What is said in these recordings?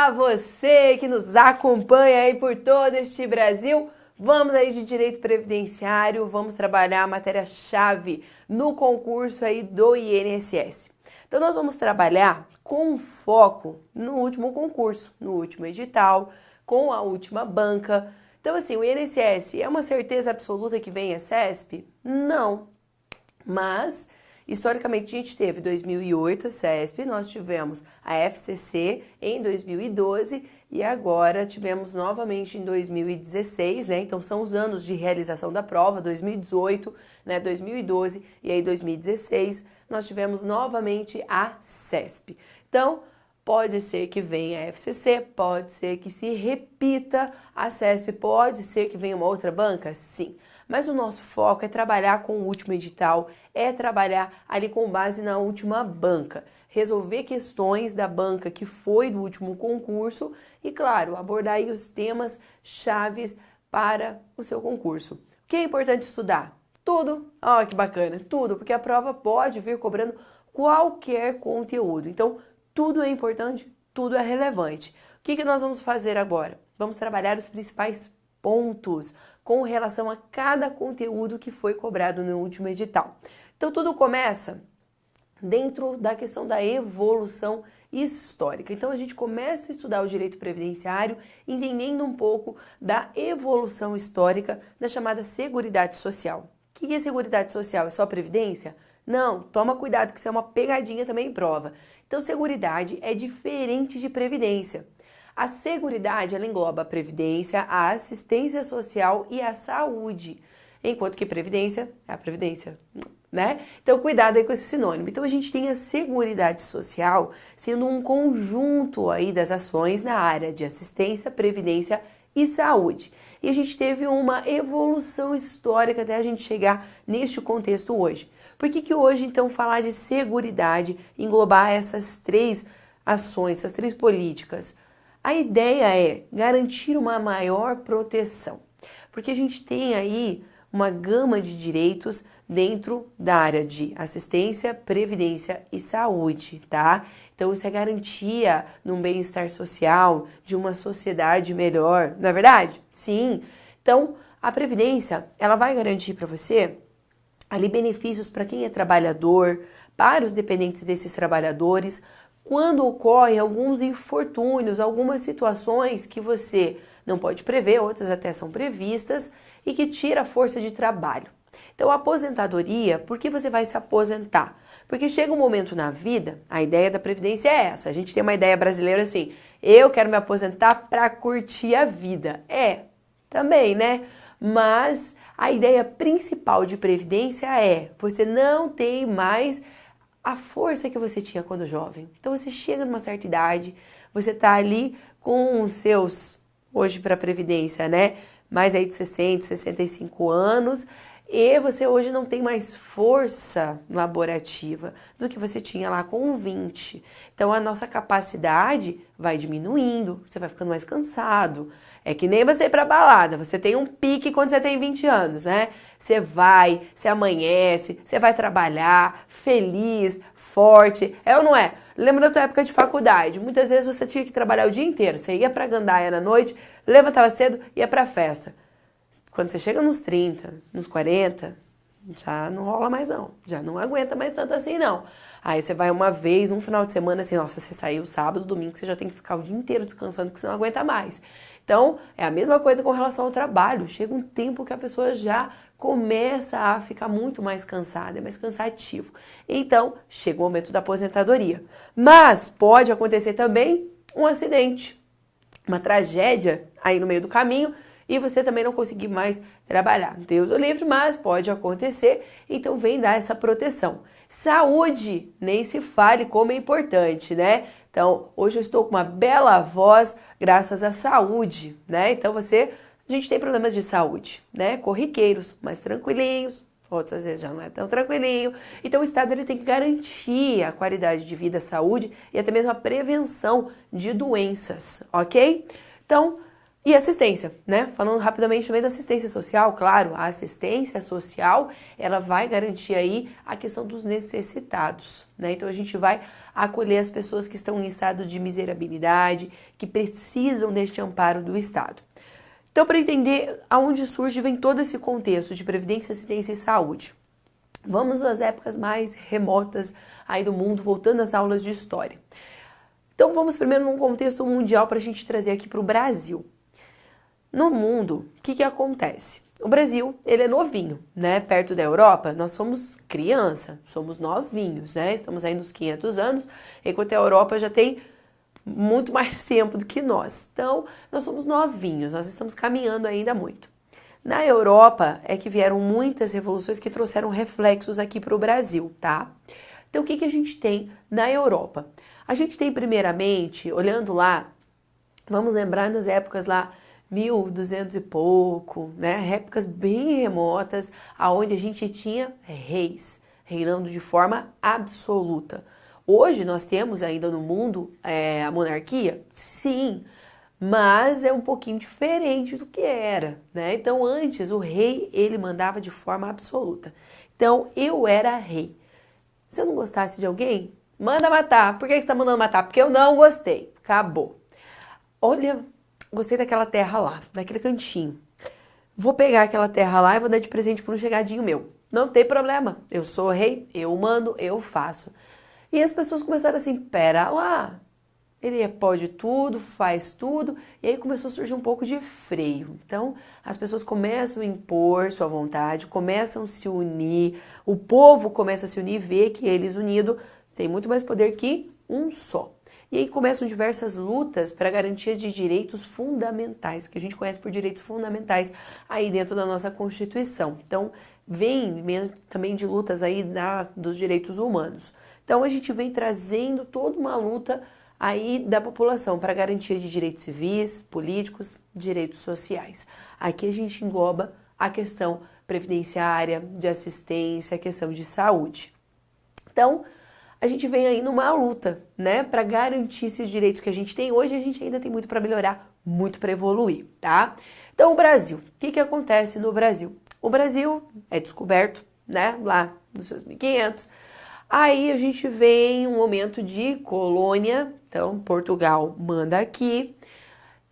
Olá, você que nos acompanha aí por todo este Brasil. Vamos aí de direito previdenciário, vamos trabalhar a matéria-chave no concurso aí do INSS. Então nós vamos trabalhar com foco no último concurso, no último edital, com a última banca. Então assim, o INSS é uma certeza absoluta que vem a CESP? Não, mas historicamente, a gente teve 2008 a CESP, nós tivemos a FCC em 2012 e agora tivemos novamente em 2016, né? Então são os anos de realização da prova, 2018, né? 2012 e aí 2016, nós tivemos novamente a CESP. Então, pode ser que venha a FCC, pode ser que se repita a CESP, pode ser que venha uma outra banca? Sim. Mas o nosso foco é trabalhar com o último edital, é trabalhar ali com base na última banca, resolver questões da banca que foi do último concurso e, claro, abordar aí os temas chaves para o seu concurso. O que é importante estudar? Tudo. Ó, que bacana, tudo, porque a prova pode vir cobrando qualquer conteúdo. Então, tudo é importante, tudo é relevante. O que nós vamos fazer agora? Vamos trabalhar os principais pontos com relação a cada conteúdo que foi cobrado no último edital. Então, tudo começa dentro da questão da evolução histórica. Então, a gente começa a estudar o direito previdenciário entendendo um pouco da evolução histórica da chamada Seguridade Social. O que é Seguridade Social? É só Previdência? Não, toma cuidado que isso é uma pegadinha também em prova. Então, Seguridade é diferente de Previdência. A Seguridade, ela engloba a Previdência, a Assistência Social e a Saúde, enquanto que Previdência é a Previdência, né? Então, cuidado aí com esse sinônimo. Então, a gente tem a Seguridade Social sendo um conjunto aí das ações na área de assistência, previdência e saúde. E a gente teve uma evolução histórica até a gente chegar neste contexto hoje. Por que hoje, então, falar de seguridade, englobar essas três ações, essas três políticas? A ideia é garantir uma maior proteção, porque a gente tem aí uma gama de direitos dentro da área de assistência, previdência e saúde, tá? Então isso é garantia num bem-estar social, de uma sociedade melhor, não é verdade? Sim. Então a previdência, ela vai garantir para você ali benefícios para quem é trabalhador, para os dependentes desses trabalhadores, quando ocorrem alguns infortúnios, algumas situações que você não pode prever, outras até são previstas, e que tira a força de trabalho. Então, a aposentadoria, por que você vai se aposentar? Porque chega um momento na vida, a ideia da Previdência é essa, a gente tem uma ideia brasileira assim, eu quero me aposentar para curtir a vida. É, também, né? Mas a ideia principal de Previdência é, você não tem mais a força que você tinha quando jovem. Então você chega numa certa idade, você tá ali com os seus, hoje para a Previdência, né? Mais aí de 60, 65 anos, e você hoje não tem mais força laborativa do que você tinha lá com 20. Então a nossa capacidade vai diminuindo, você vai ficando mais cansado. É que nem você ir pra balada, você tem um pique quando você tem 20 anos, né? Você vai, você amanhece, você vai trabalhar feliz, forte, é ou não é? Lembra da tua época de faculdade, muitas vezes você tinha que trabalhar o dia inteiro, você ia pra gandaia na noite, levantava cedo, ia pra festa. Quando você chega nos 30, nos 40, já não rola mais não, já não aguenta mais tanto assim não. Aí você vai uma vez, um final de semana assim, nossa, você saiu sábado, domingo, você já tem que ficar o dia inteiro descansando, que você não aguenta mais. Então, é a mesma coisa com relação ao trabalho, chega um tempo que a pessoa já começa a ficar muito mais cansada, é mais cansativo. Então, chega o momento da aposentadoria. Mas pode acontecer também um acidente, uma tragédia aí no meio do caminho, e você também não conseguir mais trabalhar. Deus o livre, mas pode acontecer, então vem dar essa proteção. Saúde, nem se fale como é importante, né? Então, hoje eu estou com uma bela voz graças à saúde, né? Então a gente tem problemas de saúde, né? Corriqueiros, mais tranquilinhos, outras às vezes já não é tão tranquilinho. Então o Estado ele tem que garantir a qualidade de vida, a saúde e até mesmo a prevenção de doenças, ok? Então, E assistência, né? Falando rapidamente também da assistência social, claro, a assistência social, ela vai garantir aí a questão dos necessitados, né? Então a gente vai acolher as pessoas que estão em estado de miserabilidade, que precisam deste amparo do Estado. Então, para entender aonde surge, vem todo esse contexto de previdência, assistência e saúde. Vamos às épocas mais remotas aí do mundo, voltando às aulas de história. Então, vamos primeiro num contexto mundial para a gente trazer aqui para o Brasil. No mundo, o que acontece? O Brasil, ele é novinho, né? Perto da Europa, nós somos criança, somos novinhos, né? Estamos aí nos 500 anos, enquanto a Europa já tem muito mais tempo do que nós. Então, nós somos novinhos, nós estamos caminhando ainda muito. Na Europa é que vieram muitas revoluções que trouxeram reflexos aqui para o Brasil, tá? Então, o que a gente tem na Europa? A gente tem, primeiramente, olhando lá, vamos lembrar das épocas lá, 1200 e pouco, né? Épocas bem remotas, aonde a gente tinha reis reinando de forma absoluta. Hoje nós temos ainda no mundo a monarquia? Sim, mas é um pouquinho diferente do que era, né? Então antes o rei, ele mandava de forma absoluta. Então eu era rei. Se eu não gostasse de alguém, manda matar. Por que você está mandando matar? Porque eu não gostei. Acabou. Olha, gostei daquela terra lá, daquele cantinho. Vou pegar aquela terra lá e vou dar de presente para um chegadinho meu. Não tem problema. Eu sou rei, eu mando, eu faço. E as pessoas começaram assim, pera lá. Ele pode tudo, faz tudo. E aí começou a surgir um pouco de freio. Então, as pessoas começam a impor sua vontade, começam a se unir. O povo começa a se unir e vê que eles unidos têm muito mais poder que um só. E aí começam diversas lutas para garantia de direitos fundamentais, que a gente conhece por direitos fundamentais aí dentro da nossa Constituição. Então, vem também de lutas aí dos direitos humanos. Então, a gente vem trazendo toda uma luta aí da população para garantia de direitos civis, políticos, direitos sociais. Aqui a gente engloba a questão previdenciária, de assistência, a questão de saúde. Então, a gente vem aí numa luta, né, para garantir esses direitos que a gente tem hoje. A gente ainda tem muito para melhorar, muito para evoluir, tá? Então, o Brasil, o que acontece no Brasil? O Brasil é descoberto, né, lá nos seus 1500. Aí a gente vem um momento de colônia, então Portugal manda aqui.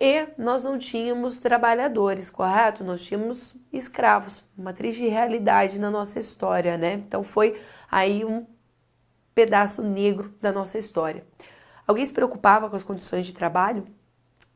E nós não tínhamos trabalhadores, correto? Nós tínhamos escravos, uma triste realidade na nossa história, né? Então foi aí um pedaço negro da nossa história. Alguém se preocupava com as condições de trabalho?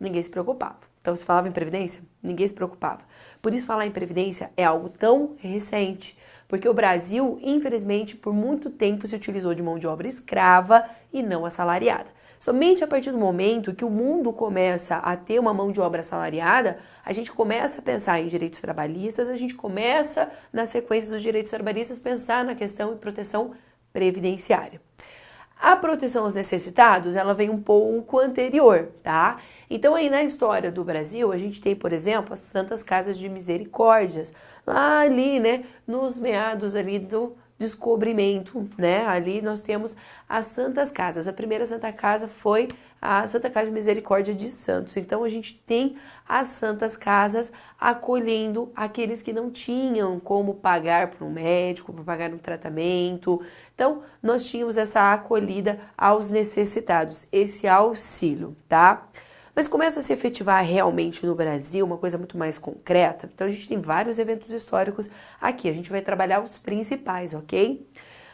Ninguém se preocupava. Então, se falava em previdência, ninguém se preocupava. Por isso, falar em previdência é algo tão recente, porque o Brasil, infelizmente, por muito tempo se utilizou de mão de obra escrava e não assalariada. Somente a partir do momento que o mundo começa a ter uma mão de obra assalariada, a gente começa a pensar em direitos trabalhistas, a gente começa, na sequência dos direitos trabalhistas, pensar na questão de proteção previdenciária. A proteção aos necessitados, ela vem um pouco anterior, tá? Então aí na história do Brasil, a gente tem, por exemplo, as Santas Casas de Misericórdias, lá ali, né, nos meados ali do descobrimento, né? Ali nós temos as Santas Casas. A primeira Santa Casa foi a Santa Casa de Misericórdia de Santos. Então a gente tem as Santas Casas acolhendo aqueles que não tinham como pagar por um médico, para pagar um tratamento. Então nós tínhamos essa acolhida aos necessitados, esse auxílio, tá? Mas começa a se efetivar realmente no Brasil uma coisa muito mais concreta. Então a gente tem vários eventos históricos aqui, a gente vai trabalhar os principais, ok?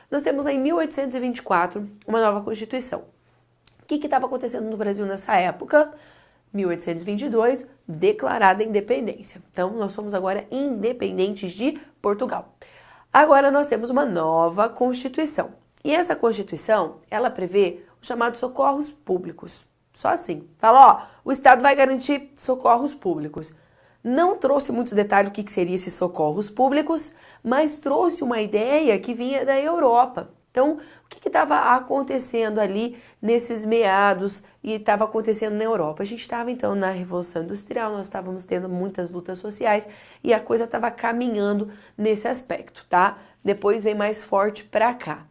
Nós temos aí em 1824 uma nova Constituição. O que estava acontecendo no Brasil nessa época? 1822, declarada a independência. Então nós somos agora independentes de Portugal. Agora nós temos uma nova Constituição. E essa Constituição, ela prevê os chamados socorros públicos. Só assim. Fala, ó, o Estado vai garantir socorros públicos. Não trouxe muitos detalhes do que seria esses socorros públicos, mas trouxe uma ideia que vinha da Europa. Então, o que estava acontecendo ali nesses meados e estava acontecendo na Europa? A gente estava, então, na Revolução Industrial, nós estávamos tendo muitas lutas sociais e a coisa estava caminhando nesse aspecto, tá? Depois vem mais forte para cá.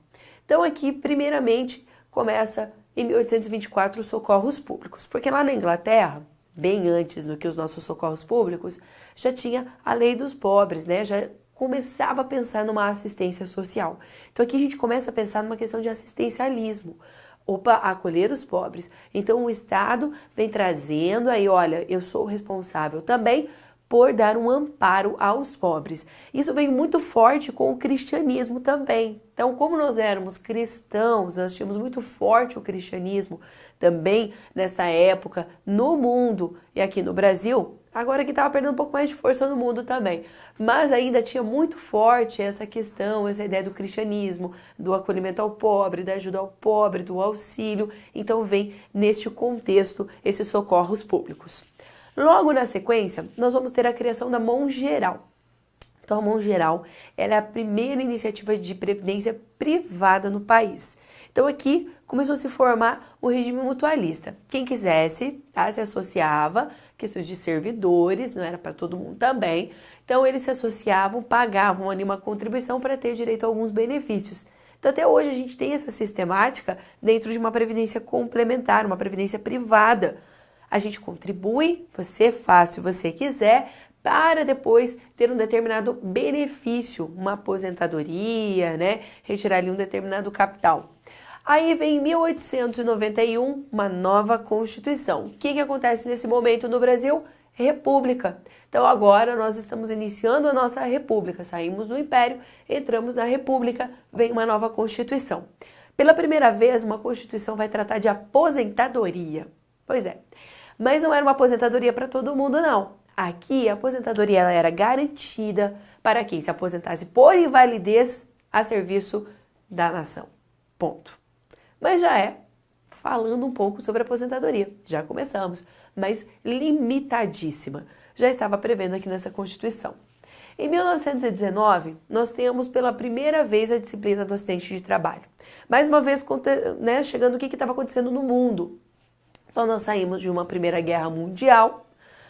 Então, aqui, primeiramente, começa em 1824 os socorros públicos, porque lá na Inglaterra, bem antes do que os nossos socorros públicos, já tinha a lei dos pobres, né? Já começava a pensar numa assistência social. Então aqui a gente começa a pensar numa questão de assistencialismo. Opa, acolher os pobres. Então o Estado vem trazendo aí, olha, eu sou responsável também por dar um amparo aos pobres. Isso vem muito forte com o cristianismo também. Então, como nós éramos cristãos, nós tínhamos muito forte o cristianismo também nessa época no mundo e aqui no Brasil, agora que estava perdendo um pouco mais de força no mundo também. Mas ainda tinha muito forte essa questão, essa ideia do cristianismo, do acolhimento ao pobre, da ajuda ao pobre, do auxílio. Então vem neste contexto esses socorros públicos. Logo na sequência, nós vamos ter a criação da Mão Geral. Então, a Mão Geral ela é a primeira iniciativa de previdência privada no país. Então, aqui começou a se formar o regime mutualista. Quem quisesse, tá, se associava, questões de servidores, não era para todo mundo também. Então, eles se associavam, pagavam ali uma contribuição para ter direito a alguns benefícios. Então, até hoje a gente tem essa sistemática dentro de uma previdência complementar, uma previdência privada. A gente contribui, você faz se você quiser, para depois ter um determinado benefício, uma aposentadoria, né? Retirar ali um determinado capital. Aí vem em 1891, uma nova Constituição. O que acontece nesse momento no Brasil? República. Então agora nós estamos iniciando a nossa República. Saímos do Império, entramos na República, vem uma nova Constituição. Pela primeira vez, uma Constituição vai tratar de aposentadoria. Pois é. Mas não era uma aposentadoria para todo mundo, não. Aqui, a aposentadoria ela era garantida para quem se aposentasse por invalidez a serviço da nação. Ponto. Mas já é falando um pouco sobre a aposentadoria. Já começamos, mas limitadíssima. Já estava prevendo aqui nessa Constituição. Em 1919, nós temos pela primeira vez a disciplina do acidente de trabalho. Mais uma vez, né, chegando o que estava acontecendo no mundo. Então, nós saímos de uma Primeira Guerra Mundial,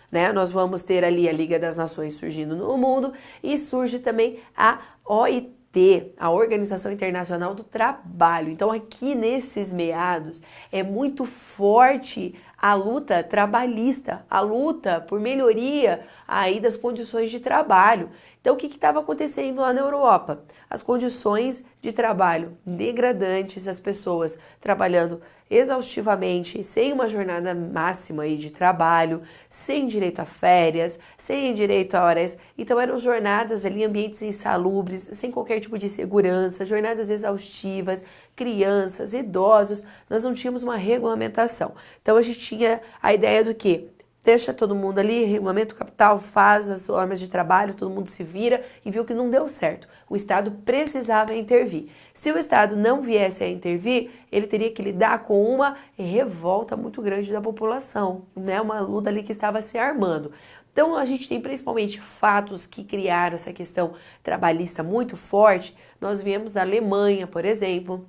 né? Nós vamos ter ali a Liga das Nações surgindo no mundo e surge também a OIT, a Organização Internacional do Trabalho. Então, aqui nesses meados é muito forte a luta trabalhista, a luta por melhoria aí das condições de trabalho. Então, o que estava acontecendo lá na Europa? As condições de trabalho degradantes, as pessoas trabalhando exaustivamente, sem uma jornada máxima aí de trabalho, sem direito a férias, sem direito a horas. Então eram jornadas ali, ambientes insalubres, sem qualquer tipo de segurança, jornadas exaustivas, crianças, idosos. Nós não tínhamos uma regulamentação. Então a gente tinha a ideia do quê? Deixa todo mundo ali, regulamento capital, faz as normas de trabalho, todo mundo se vira e viu que não deu certo. O Estado precisava intervir. Se o Estado não viesse a intervir, ele teria que lidar com uma revolta muito grande da população, né? Uma luta ali que estava se armando. Então a gente tem principalmente fatos que criaram essa questão trabalhista muito forte. Nós viemos da Alemanha, por exemplo.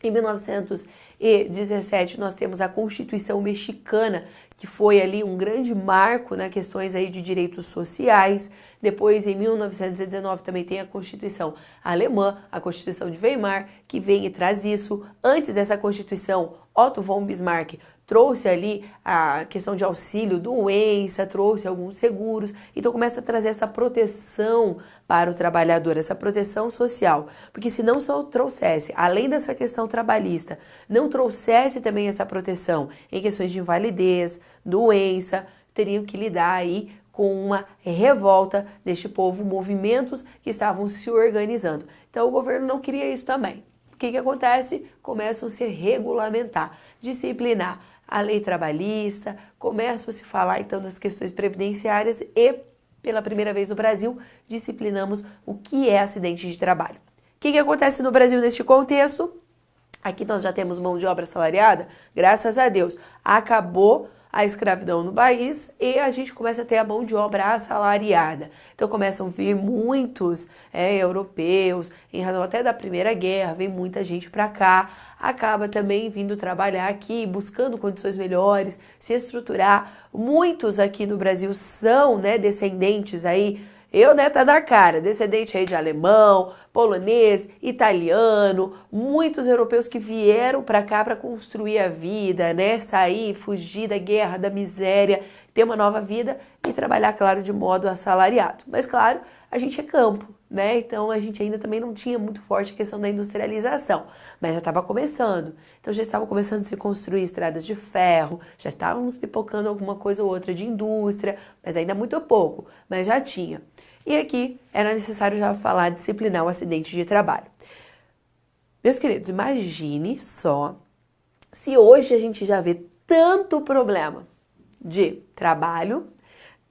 Em 1917, nós temos a Constituição Mexicana, que foi ali um grande marco nas questões aí de direitos sociais. Depois, em 1919, também tem a Constituição Alemã, a Constituição de Weimar, que vem e traz isso. Antes dessa Constituição, Otto von Bismarck trouxe ali a questão de auxílio doença, trouxe alguns seguros, então começa a trazer essa proteção para o trabalhador, essa proteção social, porque se não só trouxesse, além dessa questão trabalhista, não trouxesse também essa proteção em questões de invalidez, doença, teriam que lidar aí com uma revolta deste povo, movimentos que estavam se organizando. Então o governo não queria isso também. O que acontece? Começam a se regulamentar, disciplinar a lei trabalhista, começam a se falar então das questões previdenciárias e, pela primeira vez no Brasil, disciplinamos o que é acidente de trabalho. O que acontece no Brasil neste contexto? Aqui nós já temos mão de obra assalariada, graças a Deus. Acabou a escravidão no país e a gente começa a ter a mão de obra assalariada. Então começam a vir muitos europeus, em razão até da Primeira Guerra, vem muita gente para cá, acaba também vindo trabalhar aqui, buscando condições melhores, se estruturar. Muitos aqui no Brasil são descendentes aí Eu, né, tá da cara, descendente aí de alemão, polonês, italiano, muitos europeus que vieram para cá para construir a vida, né, sair, fugir da guerra, da miséria, ter uma nova vida e trabalhar, claro, de modo assalariado. Mas, claro, a gente é campo, né? Então a gente ainda também não tinha muito forte a questão da industrialização, mas já estava começando. Então já estava começando a se construir estradas de ferro, já estávamos pipocando alguma coisa ou outra de indústria, mas ainda muito pouco, mas já tinha. E aqui era necessário já falar disciplinar o acidente de trabalho. Meus queridos, imagine só se hoje a gente já vê tanto problema de trabalho,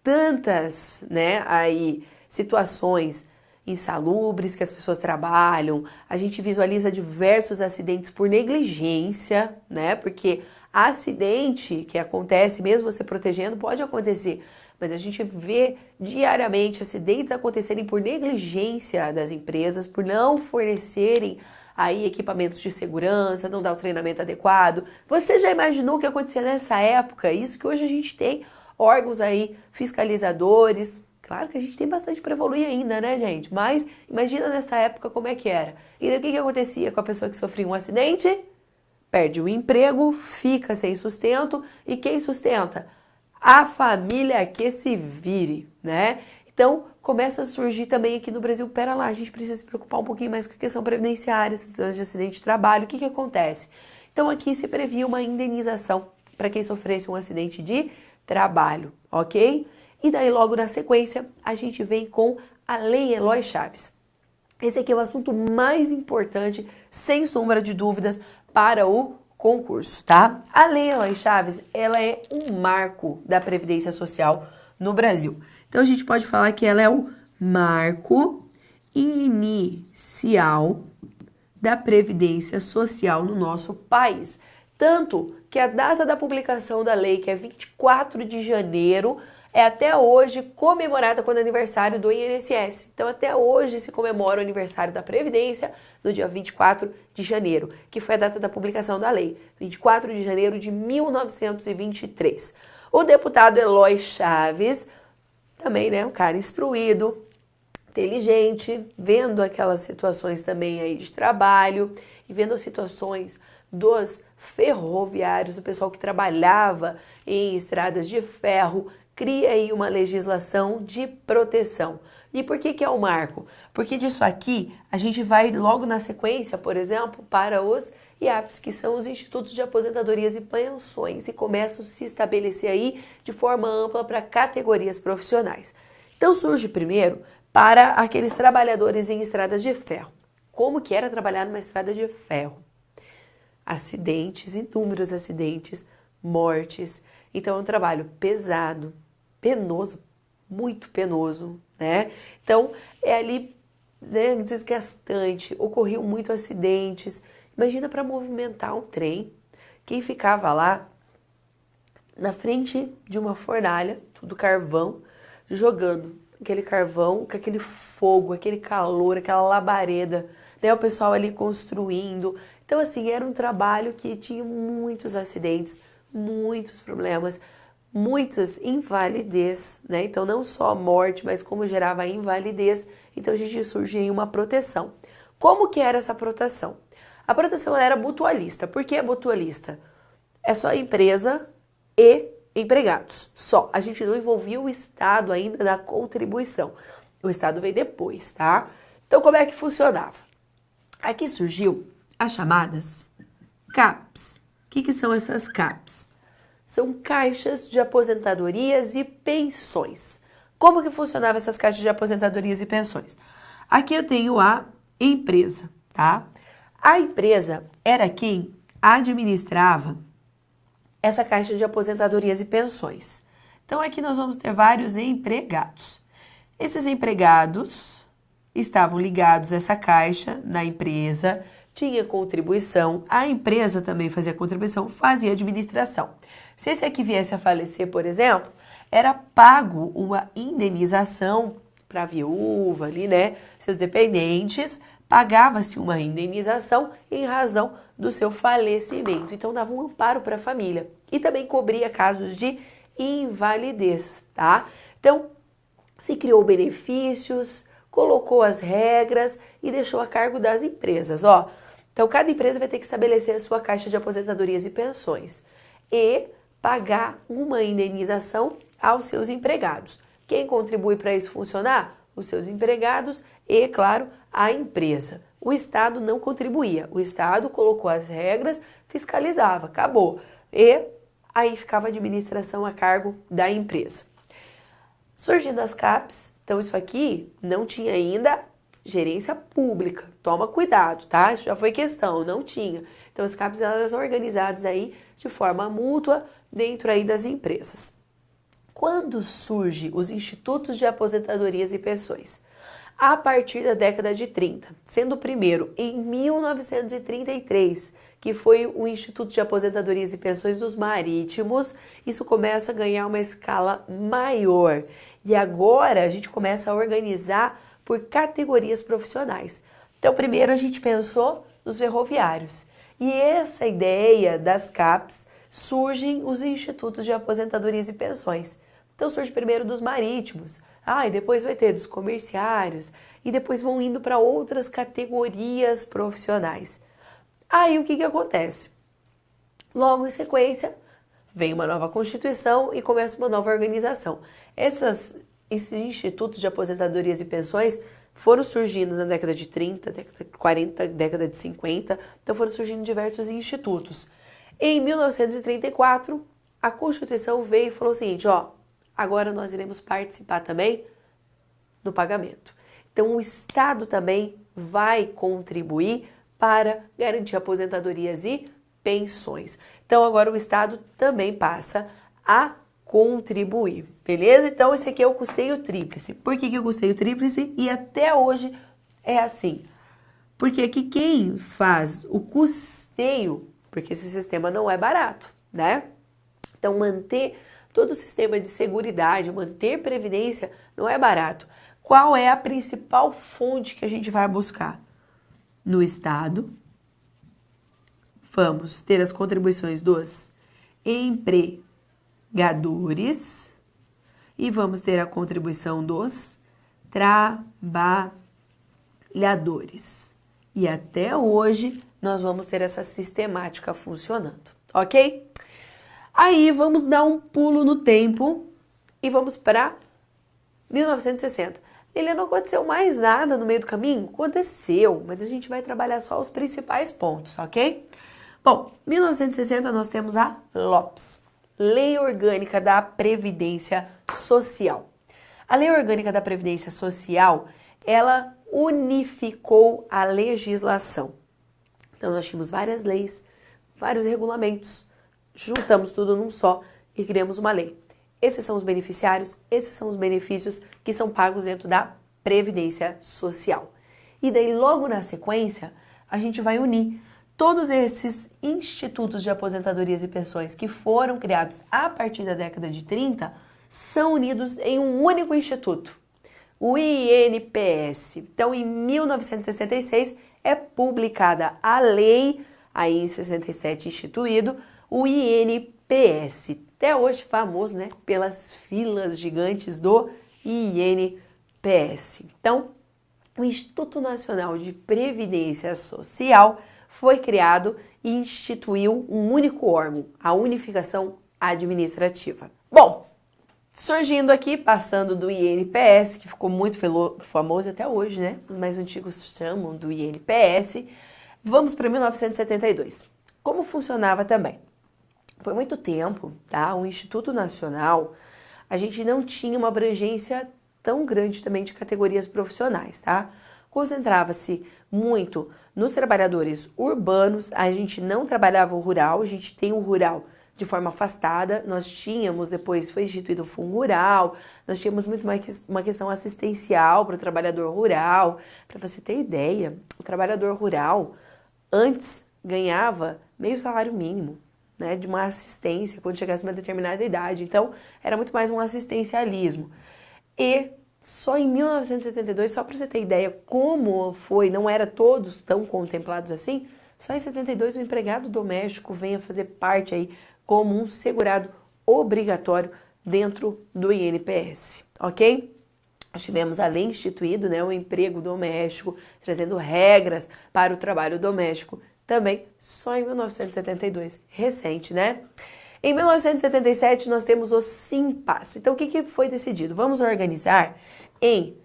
tantas, né, aí situações insalubres que as pessoas trabalham, a gente visualiza diversos acidentes por negligência, né, porque acidente que acontece, mesmo você protegendo, pode acontecer, mas a gente vê diariamente acidentes acontecerem por negligência das empresas, por não fornecerem aí equipamentos de segurança, não dar o treinamento adequado. Você já imaginou o que acontecia nessa época? Isso que hoje a gente tem órgãos aí fiscalizadores. Claro que a gente tem bastante para evoluir ainda, né, gente? Mas imagina nessa época como é que era. E daí o que acontecia com a pessoa que sofria um acidente? Perde o emprego, fica sem sustento. E quem sustenta? A família que se vire, né? Então, começa a surgir também aqui no Brasil, pera lá, a gente precisa se preocupar um pouquinho mais com a questão previdenciária, situações de acidente de trabalho, o que acontece? Então, aqui se previa uma indenização para quem sofresse um acidente de trabalho, ok? E daí, logo na sequência, a gente vem com a Lei Eloy Chaves. Esse aqui é o assunto mais importante, sem sombra de dúvidas, para o concurso, tá? A Lei Eloy Chaves, ela é um marco da Previdência Social no Brasil. Então, a gente pode falar que ela é o marco inicial da Previdência Social no nosso país. Tanto que a data da publicação da lei, que é 24 de janeiro, é até hoje comemorada quando é aniversário do INSS. Então, até hoje se comemora o aniversário da Previdência no dia 24 de janeiro, que foi a data da publicação da lei, 24 de janeiro de 1923. O deputado Eloy Chaves, também, né, um cara instruído, inteligente, vendo aquelas situações também aí de trabalho e vendo as situações dos ferroviários, o pessoal que trabalhava em estradas de ferro, cria aí uma legislação de proteção. E por que é o marco? Porque disso aqui a gente vai logo na sequência, por exemplo, para os IAPs, que são os Institutos de Aposentadorias e Pensões, e começam a se estabelecer aí de forma ampla para categorias profissionais. Então surge primeiro para aqueles trabalhadores em estradas de ferro. Como que era trabalhar numa estrada de ferro? Acidentes, inúmeros acidentes, mortes. Então é um trabalho pesado, penoso, muito penoso, né? Então é ali, né, desgastante, ocorriam muitos acidentes. Imagina para movimentar um trem, quem ficava lá na frente de uma fornalha, tudo carvão, jogando aquele carvão com aquele fogo, aquele calor, aquela labareda, né? O pessoal ali construindo. Então, assim, era um trabalho que tinha muitos acidentes, muitos problemas, muitas invalidez, né? Então, não só morte, mas como gerava invalidez. Então, a gente surge aí uma proteção. Como que era essa proteção? A proteção era mutualista. Por que mutualista? É só empresa e empregados, só. A gente não envolvia o Estado ainda na contribuição. O Estado veio depois, tá? Então, como é que funcionava? Aqui surgiu as chamadas CAPs. O que são essas CAPs? São caixas de aposentadorias e pensões. Como que funcionavam essas caixas de aposentadorias e pensões? Aqui eu tenho a empresa, tá? A empresa era quem administrava essa caixa de aposentadorias e pensões. Então, aqui nós vamos ter vários empregados. Esses empregados estavam ligados a essa caixa na empresa, tinha contribuição, a empresa também fazia contribuição, fazia administração. Se esse aqui viesse a falecer, por exemplo, era pago uma indenização para a viúva ali, né, seus dependentes, pagava-se uma indenização em razão do seu falecimento. Então, dava um amparo para a família. E também cobria casos de invalidez, tá? Então, se criou benefícios, colocou as regras e deixou a cargo das empresas, ó. Então, cada empresa vai ter que estabelecer a sua caixa de aposentadorias e pensões e pagar uma indenização aos seus empregados. Quem contribui para isso funcionar? Os seus empregados e, claro, a empresa. O Estado não contribuía. O Estado colocou as regras, fiscalizava, acabou. E aí ficava a administração a cargo da empresa. Surgindo as CAPs, então isso aqui não tinha ainda gerência pública. Toma cuidado, tá? Isso já foi questão, não tinha. Então as CAPs elas eram organizadas aí de forma mútua dentro aí das empresas. Quando surgem os institutos de aposentadorias e pensões? A partir da década de 30, sendo o primeiro em 1933, que foi o Instituto de Aposentadorias e Pensões dos Marítimos, isso começa a ganhar uma escala maior. E agora a gente começa a organizar por categorias profissionais. Então, primeiro a gente pensou nos ferroviários. E essa ideia das CAPs surgem os institutos de aposentadorias e pensões. Então surge primeiro dos marítimos, e depois vai ter dos comerciários e depois vão indo para outras categorias profissionais. Aí o que acontece? Logo em sequência, vem uma nova Constituição e começa uma nova organização. Esses institutos de aposentadorias e pensões foram surgindo na década de 30, década de 40, década de 50, então foram surgindo diversos institutos. Em 1934, a Constituição veio e falou o seguinte, agora nós iremos participar também do pagamento. Então, o Estado também vai contribuir para garantir aposentadorias e pensões. Então, agora o Estado também passa a contribuir, beleza? Então, esse aqui é o custeio tríplice. Por que o custeio tríplice? E até hoje é assim. Porque aqui quem faz o custeio, porque esse sistema não é barato, né? Então, manter todo o sistema de seguridade, manter previdência não é barato. Qual é a principal fonte que a gente vai buscar? No Estado, vamos ter as contribuições dos empregadores e vamos ter a contribuição dos trabalhadores. E até hoje nós vamos ter essa sistemática funcionando, ok? Aí vamos dar um pulo no tempo e vamos para 1960. Ele não aconteceu mais nada no meio do caminho? Aconteceu, mas a gente vai trabalhar só os principais pontos, ok? Bom, 1960 nós temos a LOPS, Lei Orgânica da Previdência Social. A Lei Orgânica da Previdência Social, ela unificou a legislação. Então nós tínhamos várias leis, vários regulamentos, juntamos tudo num só e criamos uma lei. Esses são os beneficiários, esses são os benefícios que são pagos dentro da Previdência Social. E daí, logo na sequência, a gente vai unir todos esses institutos de aposentadorias e pensões que foram criados a partir da década de 30, são unidos em um único instituto, o INPS. Então, em 1966, é publicada a lei, aí em 67 instituído, o INPS, até hoje famoso, né, pelas filas gigantes do INPS. Então, o Instituto Nacional de Previdência Social foi criado e instituiu um único órgão, a unificação administrativa. Bom, surgindo aqui, passando do INPS, que ficou muito famoso até hoje, né, os mais antigos chamam do INPS, vamos para 1972. Como funcionava também? Por muito tempo, tá? O Instituto Nacional, a gente não tinha uma abrangência tão grande também de categorias profissionais, tá? Concentrava-se muito nos trabalhadores urbanos, a gente não trabalhava o rural, a gente tem o rural de forma afastada, nós tínhamos, depois foi instituído o Fundo Rural, nós tínhamos muito mais uma questão assistencial para o trabalhador rural. Para você ter ideia, o trabalhador rural antes ganhava meio salário mínimo, né, de uma assistência quando chegasse a uma determinada idade. Então, era muito mais um assistencialismo. E só em 1972, só para você ter ideia como foi, não era todos tão contemplados assim, só em 72 o empregado doméstico vem a fazer parte aí como um segurado obrigatório dentro do INPS, ok? Nós tivemos a lei instituído, né, o emprego doméstico, trazendo regras para o trabalho doméstico, também só em 1972, recente, né? Em 1977, nós temos o Simpaz. Então, o que foi decidido? Vamos organizar em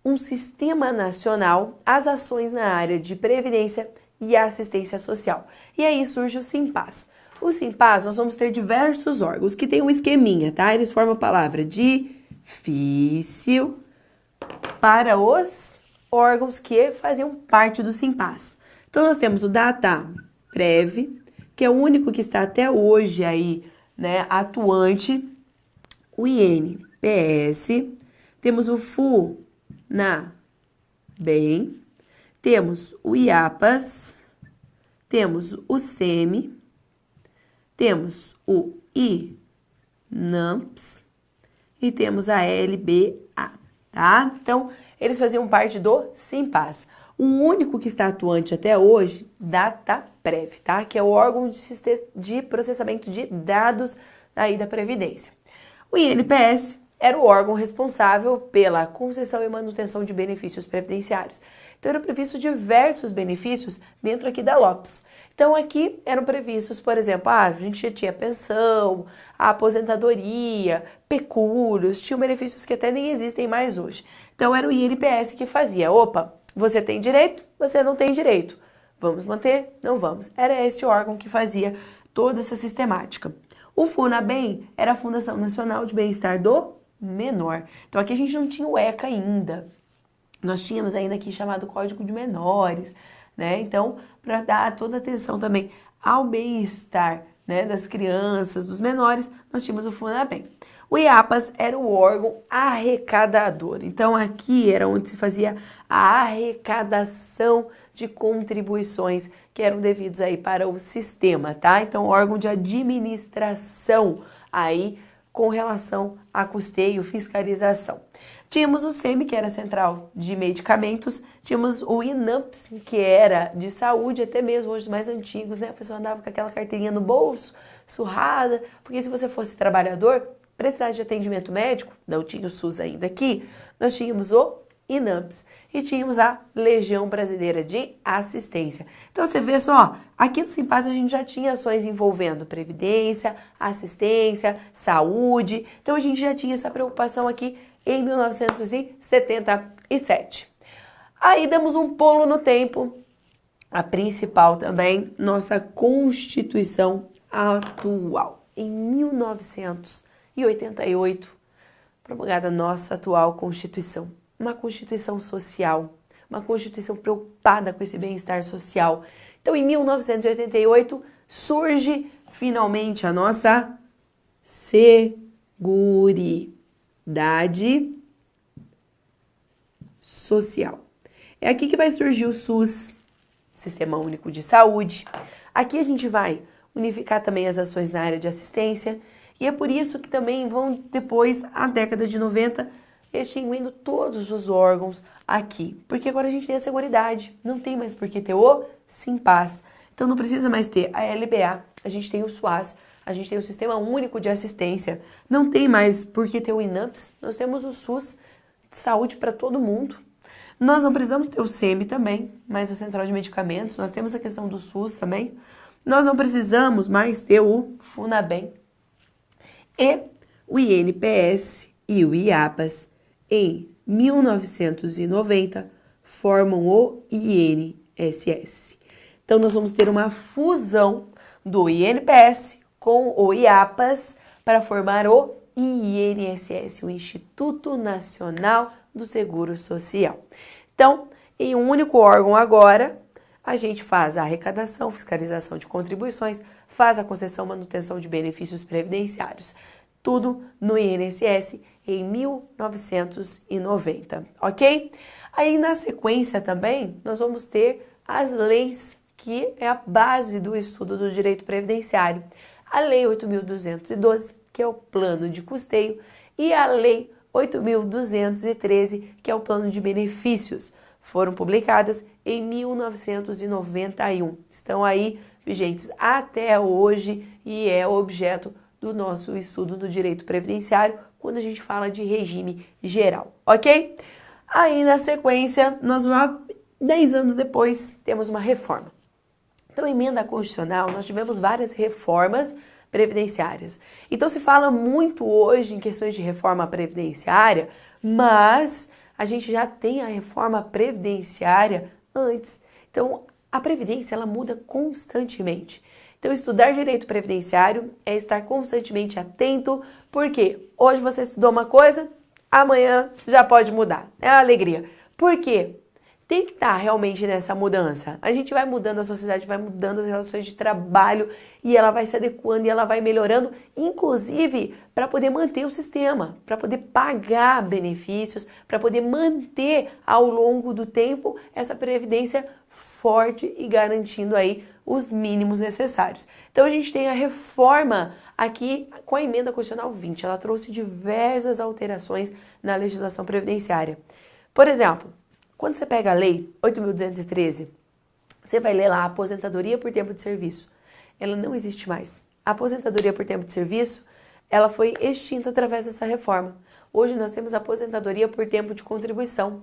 um sistema nacional as ações na área de previdência e assistência social. E aí surge o Simpaz. O Simpaz, nós vamos ter diversos órgãos que tem um esqueminha, tá? Eles formam a palavra difícil para os órgãos que faziam parte do Simpaz. Então, nós temos o DATAPREV, que é o único que está até hoje aí, né, atuante, o INPS, temos o FUNABEM, temos o IAPAS, temos o SEMI, temos o INAMPS e temos a LBA, tá? Então, eles faziam parte do Simpaz. O único que está atuante até hoje, DATAPREV, tá? Que é o órgão de processamento de dados aí da Previdência. O INPS era o órgão responsável pela concessão e manutenção de benefícios previdenciários. Então, eram previstos diversos benefícios dentro aqui da LOPS. Então, aqui eram previstos, por exemplo, a gente já tinha pensão, a aposentadoria, pecúlios, tinham benefícios que até nem existem mais hoje. Então, era o INPS que fazia, opa, você tem direito, você não tem direito. Vamos manter? Não vamos. Era esse órgão que fazia toda essa sistemática. O FUNABEM era a Fundação Nacional de Bem-Estar do Menor. Então, aqui a gente não tinha o ECA ainda. Nós tínhamos ainda aqui chamado Código de Menores, né? Então, para dar toda a atenção também ao bem-estar, né, das crianças, dos menores, nós tínhamos o FUNABEM. O IAPAS era o órgão arrecadador. Então, aqui era onde se fazia a arrecadação de contribuições que eram devidos aí para o sistema, tá? Então, órgão de administração aí com relação a custeio, fiscalização. Tínhamos o SEMI, que era a Central de Medicamentos, tínhamos o INAMPS, que era de saúde, até mesmo hoje os mais antigos, né? A pessoa andava com aquela carteirinha no bolso, surrada, porque se você fosse trabalhador, precisasse de atendimento médico, não tinha o SUS ainda aqui, nós tínhamos o INAMPS e tínhamos a Legião Brasileira de Assistência. Então você vê só, aqui no Simpaz a gente já tinha ações envolvendo previdência, assistência, saúde, então a gente já tinha essa preocupação aqui em 1977. Aí damos um pulo no tempo, a principal também, nossa Constituição atual. Em 1988, promulgada a nossa atual Constituição. Uma Constituição social, uma Constituição preocupada com esse bem-estar social. Então, em 1988, surge finalmente a nossa Seguridade Social. É aqui que vai surgir o SUS, Sistema Único de Saúde. Aqui a gente vai unificar também as ações na área de assistência, e é por isso que também vão depois, a década de 90, extinguindo todos os órgãos aqui, porque agora a gente tem a Seguridade, não tem mais por que ter o Simpaz, então não precisa mais ter a LBA, a gente tem o SUAS, a gente tem o Sistema Único de Assistência, não tem mais por que ter o INAMPS, nós temos o SUS de saúde para todo mundo. Nós não precisamos ter o SEMI também, mas a Central de Medicamentos, nós temos a questão do SUS também, nós não precisamos mais ter o FUNABEM e o INPS e o IAPAS. Em 1990, formam o INSS. Então, nós vamos ter uma fusão do INPS com o IAPAS para formar o INSS, o Instituto Nacional do Seguro Social. Então, em um único órgão agora, a gente faz a arrecadação, fiscalização de contribuições, faz a concessão e manutenção de benefícios previdenciários. Tudo no INSS em 1990, ok? Aí na sequência também nós vamos ter as leis, que é a base do estudo do direito previdenciário. A Lei 8.212, que é o plano de custeio, e a Lei 8.213, que é o plano de benefícios. Foram publicadas em 1991. Estão aí vigentes até hoje e é objeto do nosso estudo do direito previdenciário, quando a gente fala de regime geral, ok? Aí, na sequência, nós vamos, 10 anos depois, temos uma reforma. Então, emenda constitucional, nós tivemos várias reformas previdenciárias. Então, se fala muito hoje em questões de reforma previdenciária, mas a gente já tem a reforma previdenciária antes. Então, a previdência, ela muda constantemente. Então, estudar direito previdenciário é estar constantemente atento, porque hoje você estudou uma coisa, amanhã já pode mudar. É uma alegria. Por quê? Tem que estar realmente nessa mudança. A gente vai mudando, a sociedade vai mudando, as relações de trabalho e ela vai se adequando e ela vai melhorando, inclusive para poder manter o sistema, para poder pagar benefícios, para poder manter ao longo do tempo essa previdência forte e garantindo aí os mínimos necessários. Então a gente tem a reforma aqui com a emenda constitucional 20, ela trouxe diversas alterações na legislação previdenciária. Por exemplo, quando você pega a lei 8.213, você vai ler lá a aposentadoria por tempo de serviço. Ela não existe mais. A aposentadoria por tempo de serviço, ela foi extinta através dessa reforma. Hoje nós temos a aposentadoria por tempo de contribuição.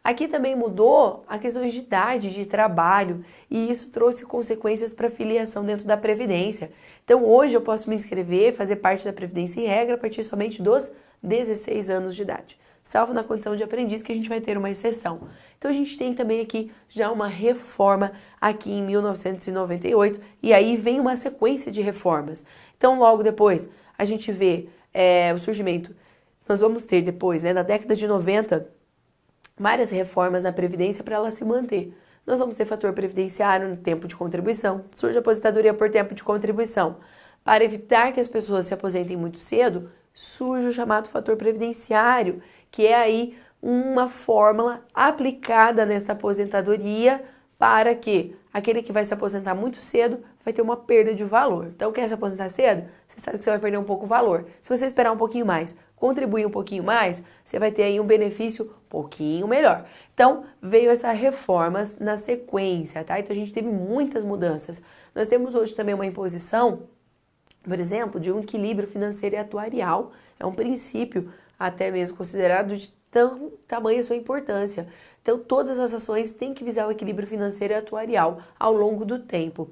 Aqui também mudou a questão de idade de trabalho e isso trouxe consequências para a filiação dentro da Previdência. Então hoje eu posso me inscrever, fazer parte da Previdência em regra a partir somente dos 16 anos de idade. Salvo na condição de aprendiz, que a gente vai ter uma exceção. Então, a gente tem também aqui já uma reforma aqui em 1998, e aí vem uma sequência de reformas. Então, logo depois, a gente vê o surgimento, nós vamos ter depois, na década de 90, várias reformas na Previdência para ela se manter. Nós vamos ter fator previdenciário no tempo de contribuição, surge a aposentadoria por tempo de contribuição. Para evitar que as pessoas se aposentem muito cedo, surge o chamado fator previdenciário, que é aí uma fórmula aplicada nesta aposentadoria para que aquele que vai se aposentar muito cedo vai ter uma perda de valor. Então, quer se aposentar cedo? Você sabe que você vai perder um pouco o valor. Se você esperar um pouquinho mais, contribuir um pouquinho mais, você vai ter aí um benefício um pouquinho melhor. Então, veio essa reforma na sequência, tá? Então, a gente teve muitas mudanças. Nós temos hoje também uma imposição, por exemplo, de um equilíbrio financeiro e atuarial. É um princípio até mesmo considerado de tamanha sua importância. Então, todas as ações têm que visar o equilíbrio financeiro e atuarial ao longo do tempo.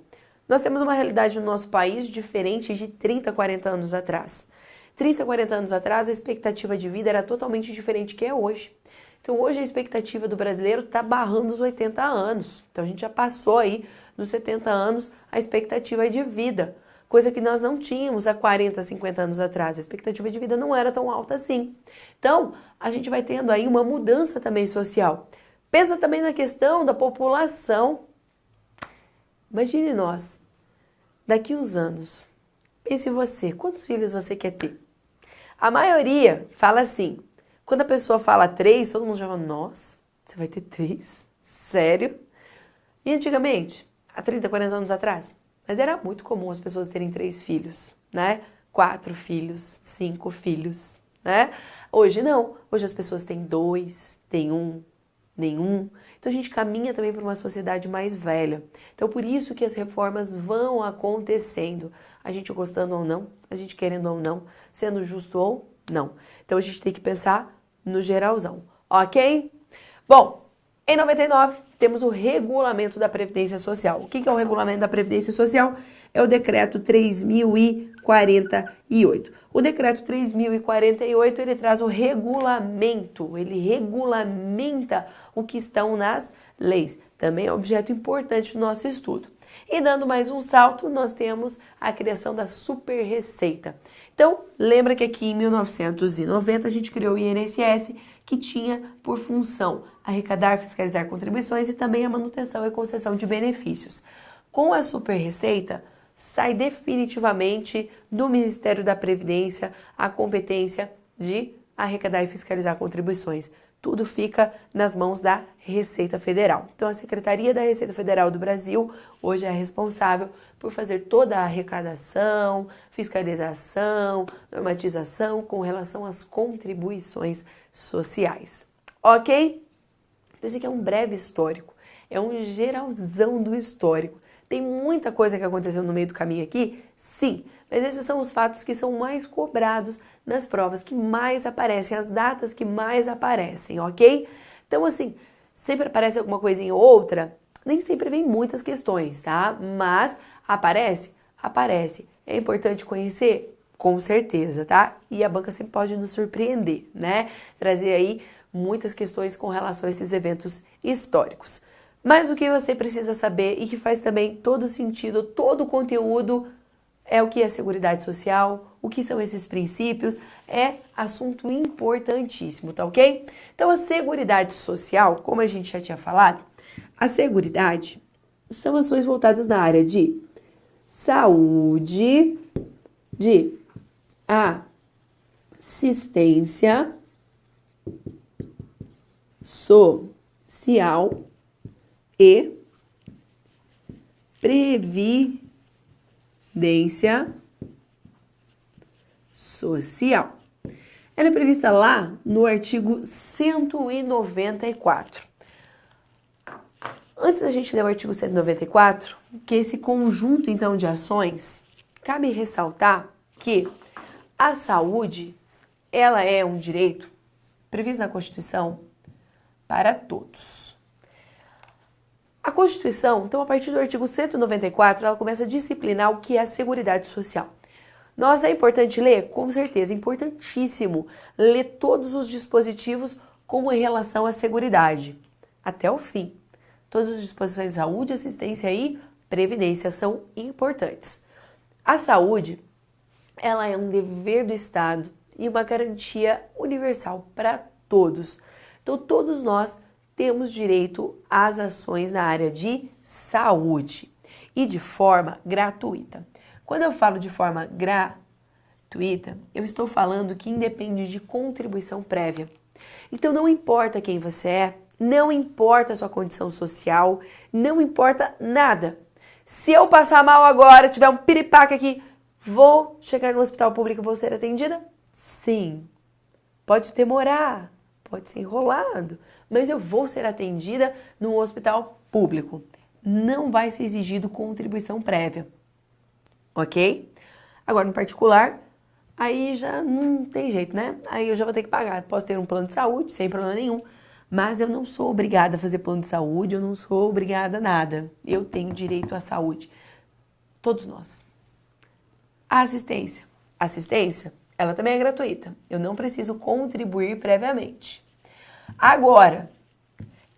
Nós temos uma realidade no nosso país diferente de 30, 40 anos atrás. 30, 40 anos atrás, a expectativa de vida era totalmente diferente do que é hoje. Então, hoje a expectativa do brasileiro está barrando os 80 anos. Então, a gente já passou aí dos 70 anos a expectativa de vida. Coisa que nós não tínhamos há 40, 50 anos atrás. A expectativa de vida não era tão alta assim. Então, a gente vai tendo aí uma mudança também social. Pensa também na questão da população. Imagine nós, daqui uns anos, pense você, quantos filhos você quer ter? A maioria fala assim, quando a pessoa fala 3, todo mundo já fala, nossa, você vai ter 3? Sério? E antigamente, há 30, 40 anos atrás? Mas era muito comum as pessoas terem 3 filhos, né? 4 filhos, 5 filhos, né? Hoje não. Hoje as pessoas têm 2, têm 1, nenhum. Então a gente caminha também para uma sociedade mais velha. Então por isso que as reformas vão acontecendo. A gente gostando ou não, a gente querendo ou não, sendo justo ou não. Então a gente tem que pensar no geralzão, ok? Bom, em 99, temos o Regulamento da Previdência Social. O que é o Regulamento da Previdência Social? É o Decreto 3.048. O Decreto 3.048, ele traz o regulamento, ele regulamenta o que estão nas leis. Também é um objeto importante do nosso estudo. E dando mais um salto, nós temos a criação da Super Receita. Então, lembra que aqui em 1990 a gente criou o INSS, que tinha por função arrecadar, fiscalizar contribuições e também a manutenção e concessão de benefícios. Com a Super Receita, sai definitivamente do Ministério da Previdência a competência de arrecadar e fiscalizar contribuições. Tudo fica nas mãos da Receita Federal. Então, a Secretaria da Receita Federal do Brasil hoje é responsável por fazer toda a arrecadação, fiscalização, normatização com relação às contribuições sociais. Ok? Então, esse aqui é um breve histórico, é um geralzão do histórico. Tem muita coisa que aconteceu no meio do caminho aqui? Sim, mas esses são os fatos que são mais cobrados nas provas que mais aparecem, as datas que mais aparecem, ok? Então, assim, sempre aparece alguma coisinha ou outra, nem sempre vem muitas questões, tá? Mas aparece? Aparece. É importante conhecer? Com certeza, tá? E a banca sempre pode nos surpreender, né? Trazer aí muitas questões com relação a esses eventos históricos. Mas o que você precisa saber e que faz também todo sentido, todo o conteúdo, é o que é Seguridade Social, o que são esses princípios, é assunto importantíssimo, tá ok? Então, a Seguridade Social, como a gente já tinha falado, a Seguridade são ações voltadas na área de saúde, de assistência social e previdência social. Ela é prevista lá no artigo 194. Antes da gente ler o artigo 194, que esse conjunto, então, de ações, cabe ressaltar que a saúde, ela é um direito previsto na Constituição para todos. A Constituição, então, a partir do artigo 194, ela começa a disciplinar o que é a Seguridade Social. Nossa, é importante ler? Com certeza, importantíssimo ler todos os dispositivos como em relação à seguridade, até o fim. Todas as disposições de saúde, assistência e previdência são importantes. A saúde, ela é um dever do Estado e uma garantia universal para todos. Então, todos nós temos direito às ações na área de saúde e de forma gratuita. Quando eu falo de forma gratuita, eu estou falando que independe de contribuição prévia. Então, não importa quem você é, não importa a sua condição social, não importa nada. Se eu passar mal agora, tiver um piripaque aqui, vou chegar no hospital público e vou ser atendida? Sim. Pode demorar, pode ser enrolado, mas eu vou ser atendida no hospital público. Não vai ser exigido contribuição prévia, ok? Agora, no particular, aí já não tem jeito, né? Aí eu já vou ter que pagar. Posso ter um plano de saúde, sem problema nenhum, mas eu não sou obrigada a fazer plano de saúde, eu não sou obrigada a nada. Eu tenho direito à saúde. Todos nós. A assistência. A assistência, ela também é gratuita. Eu não preciso contribuir previamente. Agora,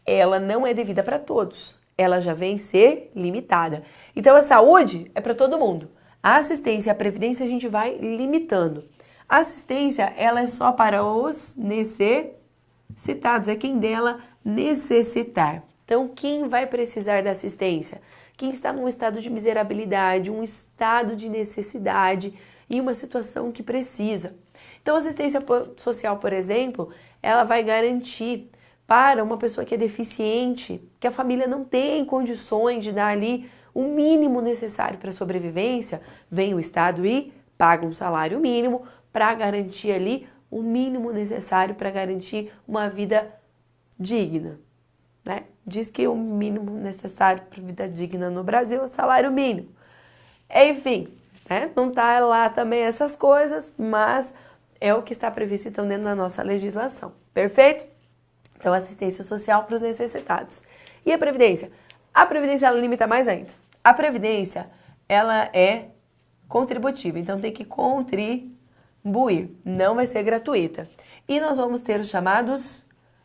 ela não é devida para todos. Ela já vem ser limitada. Então, a saúde é para todo mundo. A assistência e a previdência a gente vai limitando. A assistência, ela é só para os necessitados. É quem dela necessitar. Então, quem vai precisar da assistência? Quem está num estado de miserabilidade, um estado de necessidade e uma situação que precisa. Então, a assistência social, por exemplo, ela vai garantir para uma pessoa que é deficiente, que a família não tem condições de dar ali o mínimo necessário para a sobrevivência, vem o Estado e paga um salário mínimo para garantir ali o mínimo necessário para garantir uma vida digna, né? Diz que o mínimo necessário para vida digna no Brasil é o salário mínimo. Enfim, né? Não está lá também essas coisas, mas é o que está previsto então dentro da nossa legislação. Perfeito? Então, assistência social para os necessitados. E a Previdência? A Previdência, ela limita mais ainda. A Previdência, ela é contributiva, então tem que contribuir, não vai ser gratuita. E nós vamos ter os chamados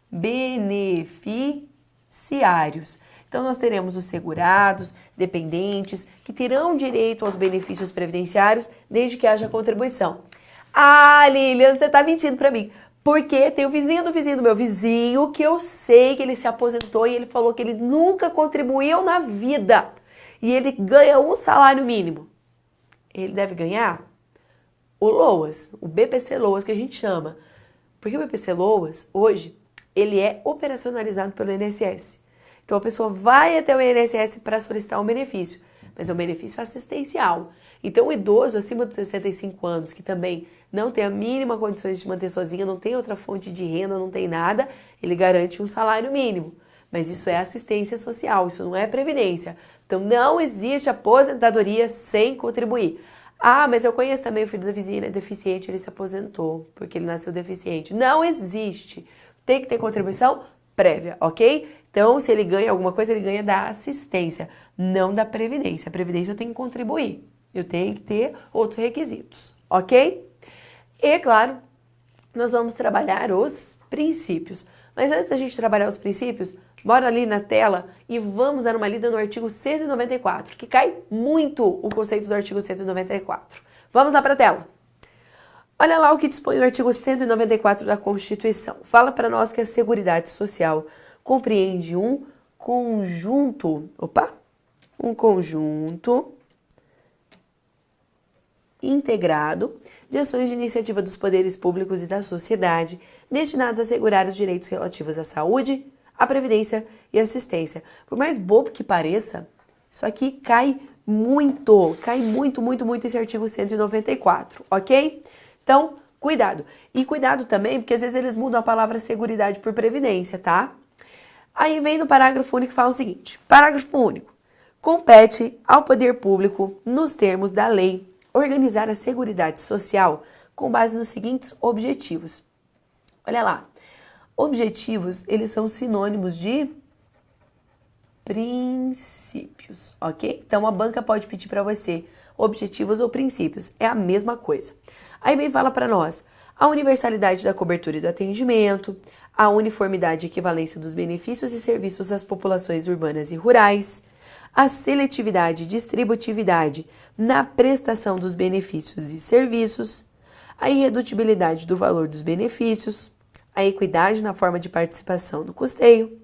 beneficiários. Então, nós teremos os segurados, dependentes, que terão direito aos benefícios previdenciários desde que haja contribuição. Ah, Lilian, você está mentindo para mim. Porque tem o vizinho do meu vizinho que eu sei que ele se aposentou e ele falou que ele nunca contribuiu na vida. E ele ganha um salário mínimo. Ele deve ganhar o LOAS, o BPC LOAS que a gente chama. Porque o BPC LOAS, hoje, ele é operacionalizado pelo INSS. Então a pessoa vai até o INSS para solicitar um benefício, mas é um benefício assistencial. Então o idoso acima dos 65 anos, que também não tem a mínima condições de se manter sozinho, não tem outra fonte de renda, não tem nada, ele garante um salário mínimo. Mas isso é assistência social, isso não é previdência. Então não existe aposentadoria sem contribuir. Ah, mas eu conheço também o filho da vizinha, é deficiente, ele se aposentou porque ele nasceu deficiente. Não existe. Tem que ter contribuição prévia, ok? Então, se ele ganha alguma coisa, ele ganha da assistência, não da previdência. A previdência eu tenho que contribuir, eu tenho que ter outros requisitos, ok? E, claro, nós vamos trabalhar os princípios. Mas antes da gente trabalhar os princípios, bora ali na tela e vamos dar uma lida no artigo 194, que cai muito o conceito do artigo 194. Vamos lá para a tela. Olha lá o que dispõe o artigo 194 da Constituição. Fala para nós que a Seguridade Social compreende um conjunto integrado de ações de iniciativa dos poderes públicos e da sociedade destinadas a assegurar os direitos relativos à saúde, à previdência e assistência. Por mais bobo que pareça, isso aqui cai muito esse artigo 194, ok? Então, cuidado. E cuidado também, porque às vezes eles mudam a palavra seguridade por previdência, tá? Aí vem no parágrafo único e fala o seguinte: parágrafo único. Compete ao poder público, nos termos da lei, organizar a Seguridade Social com base nos seguintes objetivos. Olha lá. Objetivos, eles são sinônimos de princípios, ok? Então, a banca pode pedir para você objetivos ou princípios. É a mesma coisa. Aí vem e fala para nós a universalidade da cobertura e do atendimento, a uniformidade e equivalência dos benefícios e serviços às populações urbanas e rurais, a seletividade e distributividade na prestação dos benefícios e serviços, a irredutibilidade do valor dos benefícios, a equidade na forma de participação no custeio,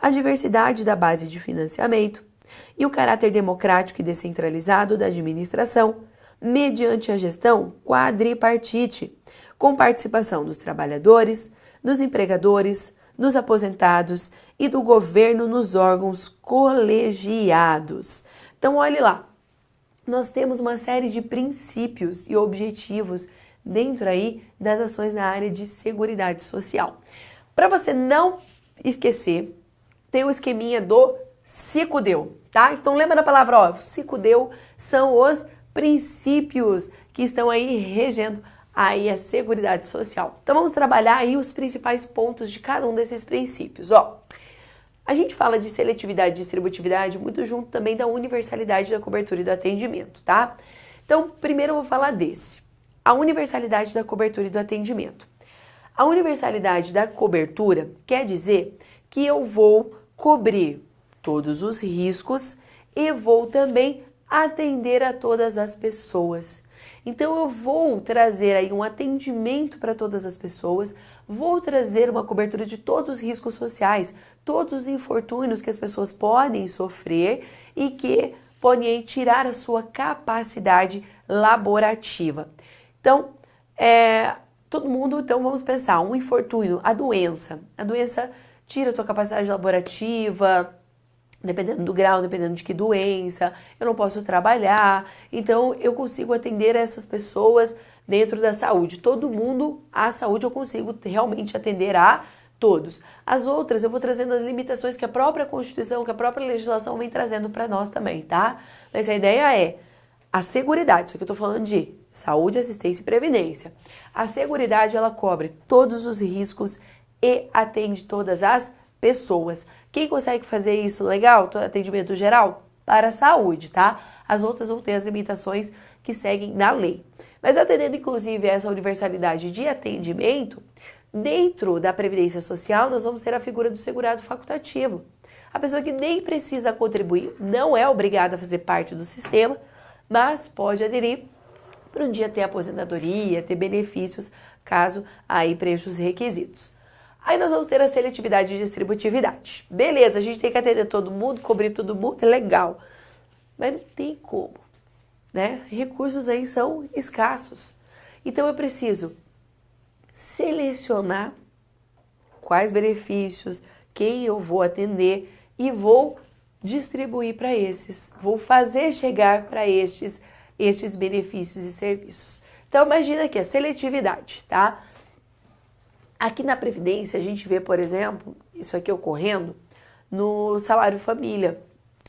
a diversidade da base de financiamento e o caráter democrático e descentralizado da administração, mediante a gestão quadripartite, com participação dos trabalhadores, dos empregadores, dos aposentados e do governo nos órgãos colegiados. Então, olhe lá, nós temos uma série de princípios e objetivos dentro aí das ações na área de Seguridade Social. Para você não esquecer, tem o esqueminha do SICUDEU, tá? Então, lembra da palavra, ó, SICUDEU são os princípios que estão aí regendo aí a Seguridade Social. Então vamos trabalhar aí os principais pontos de cada um desses princípios, ó. A gente fala de seletividade e distributividade muito junto também da universalidade da cobertura e do atendimento, tá? Então, primeiro eu vou falar desse, a universalidade da cobertura e do atendimento. A universalidade da cobertura quer dizer que eu vou cobrir todos os riscos e vou também atender a todas as pessoas. Então eu vou trazer aí um atendimento para todas as pessoas, vou trazer uma cobertura de todos os riscos sociais, todos os infortúnios que as pessoas podem sofrer e que podem tirar a sua capacidade laborativa. Então, todo mundo, então vamos pensar, um infortúnio, a doença tira a tua capacidade laborativa, dependendo do grau, dependendo de que doença, eu não posso trabalhar, então eu consigo atender essas pessoas dentro da saúde. Todo mundo, a saúde eu consigo realmente atender a todos. As outras eu vou trazendo as limitações que a própria Constituição, que a própria legislação vem trazendo para nós também, tá? Mas a ideia é a seguridade, só que eu tô falando de saúde, assistência e previdência. A seguridade, ela cobre todos os riscos e atende todas as pessoas. Quem consegue fazer isso legal, atendimento geral? Para a saúde, tá? As outras vão ter as limitações que seguem na lei. Mas atendendo inclusive essa universalidade de atendimento, dentro da Previdência Social nós vamos ter a figura do segurado facultativo. A pessoa que nem precisa contribuir, não é obrigada a fazer parte do sistema, mas pode aderir para um dia ter aposentadoria, ter benefícios, caso aí preencha os requisitos. Aí nós vamos ter a seletividade e distributividade. Beleza, a gente tem que atender todo mundo, cobrir todo mundo, é legal. Mas não tem como, né? Recursos aí são escassos. Então eu preciso selecionar quais benefícios, quem eu vou atender e vou distribuir para esses. Vou fazer chegar para estes benefícios e serviços. Então imagina aqui a seletividade, tá? Aqui na Previdência, a gente vê, por exemplo, isso aqui ocorrendo no salário família.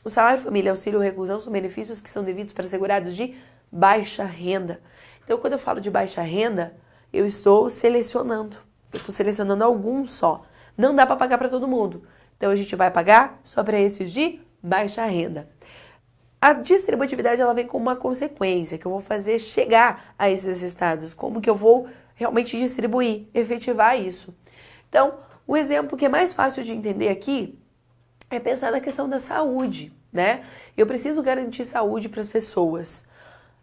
O salário família e auxílio reclusão são benefícios que são devidos para segurados de baixa renda. Então, quando eu falo de baixa renda, eu estou selecionando. Eu estou selecionando alguns só. Não dá para pagar para todo mundo. Então, a gente vai pagar só para esses de baixa renda. A distributividade ela vem com uma consequência, que eu vou fazer chegar a esses estados. Como que eu vou realmente distribuir, efetivar isso. Então, o exemplo que é mais fácil de entender aqui é pensar na questão da saúde, né? Eu preciso garantir saúde para as pessoas.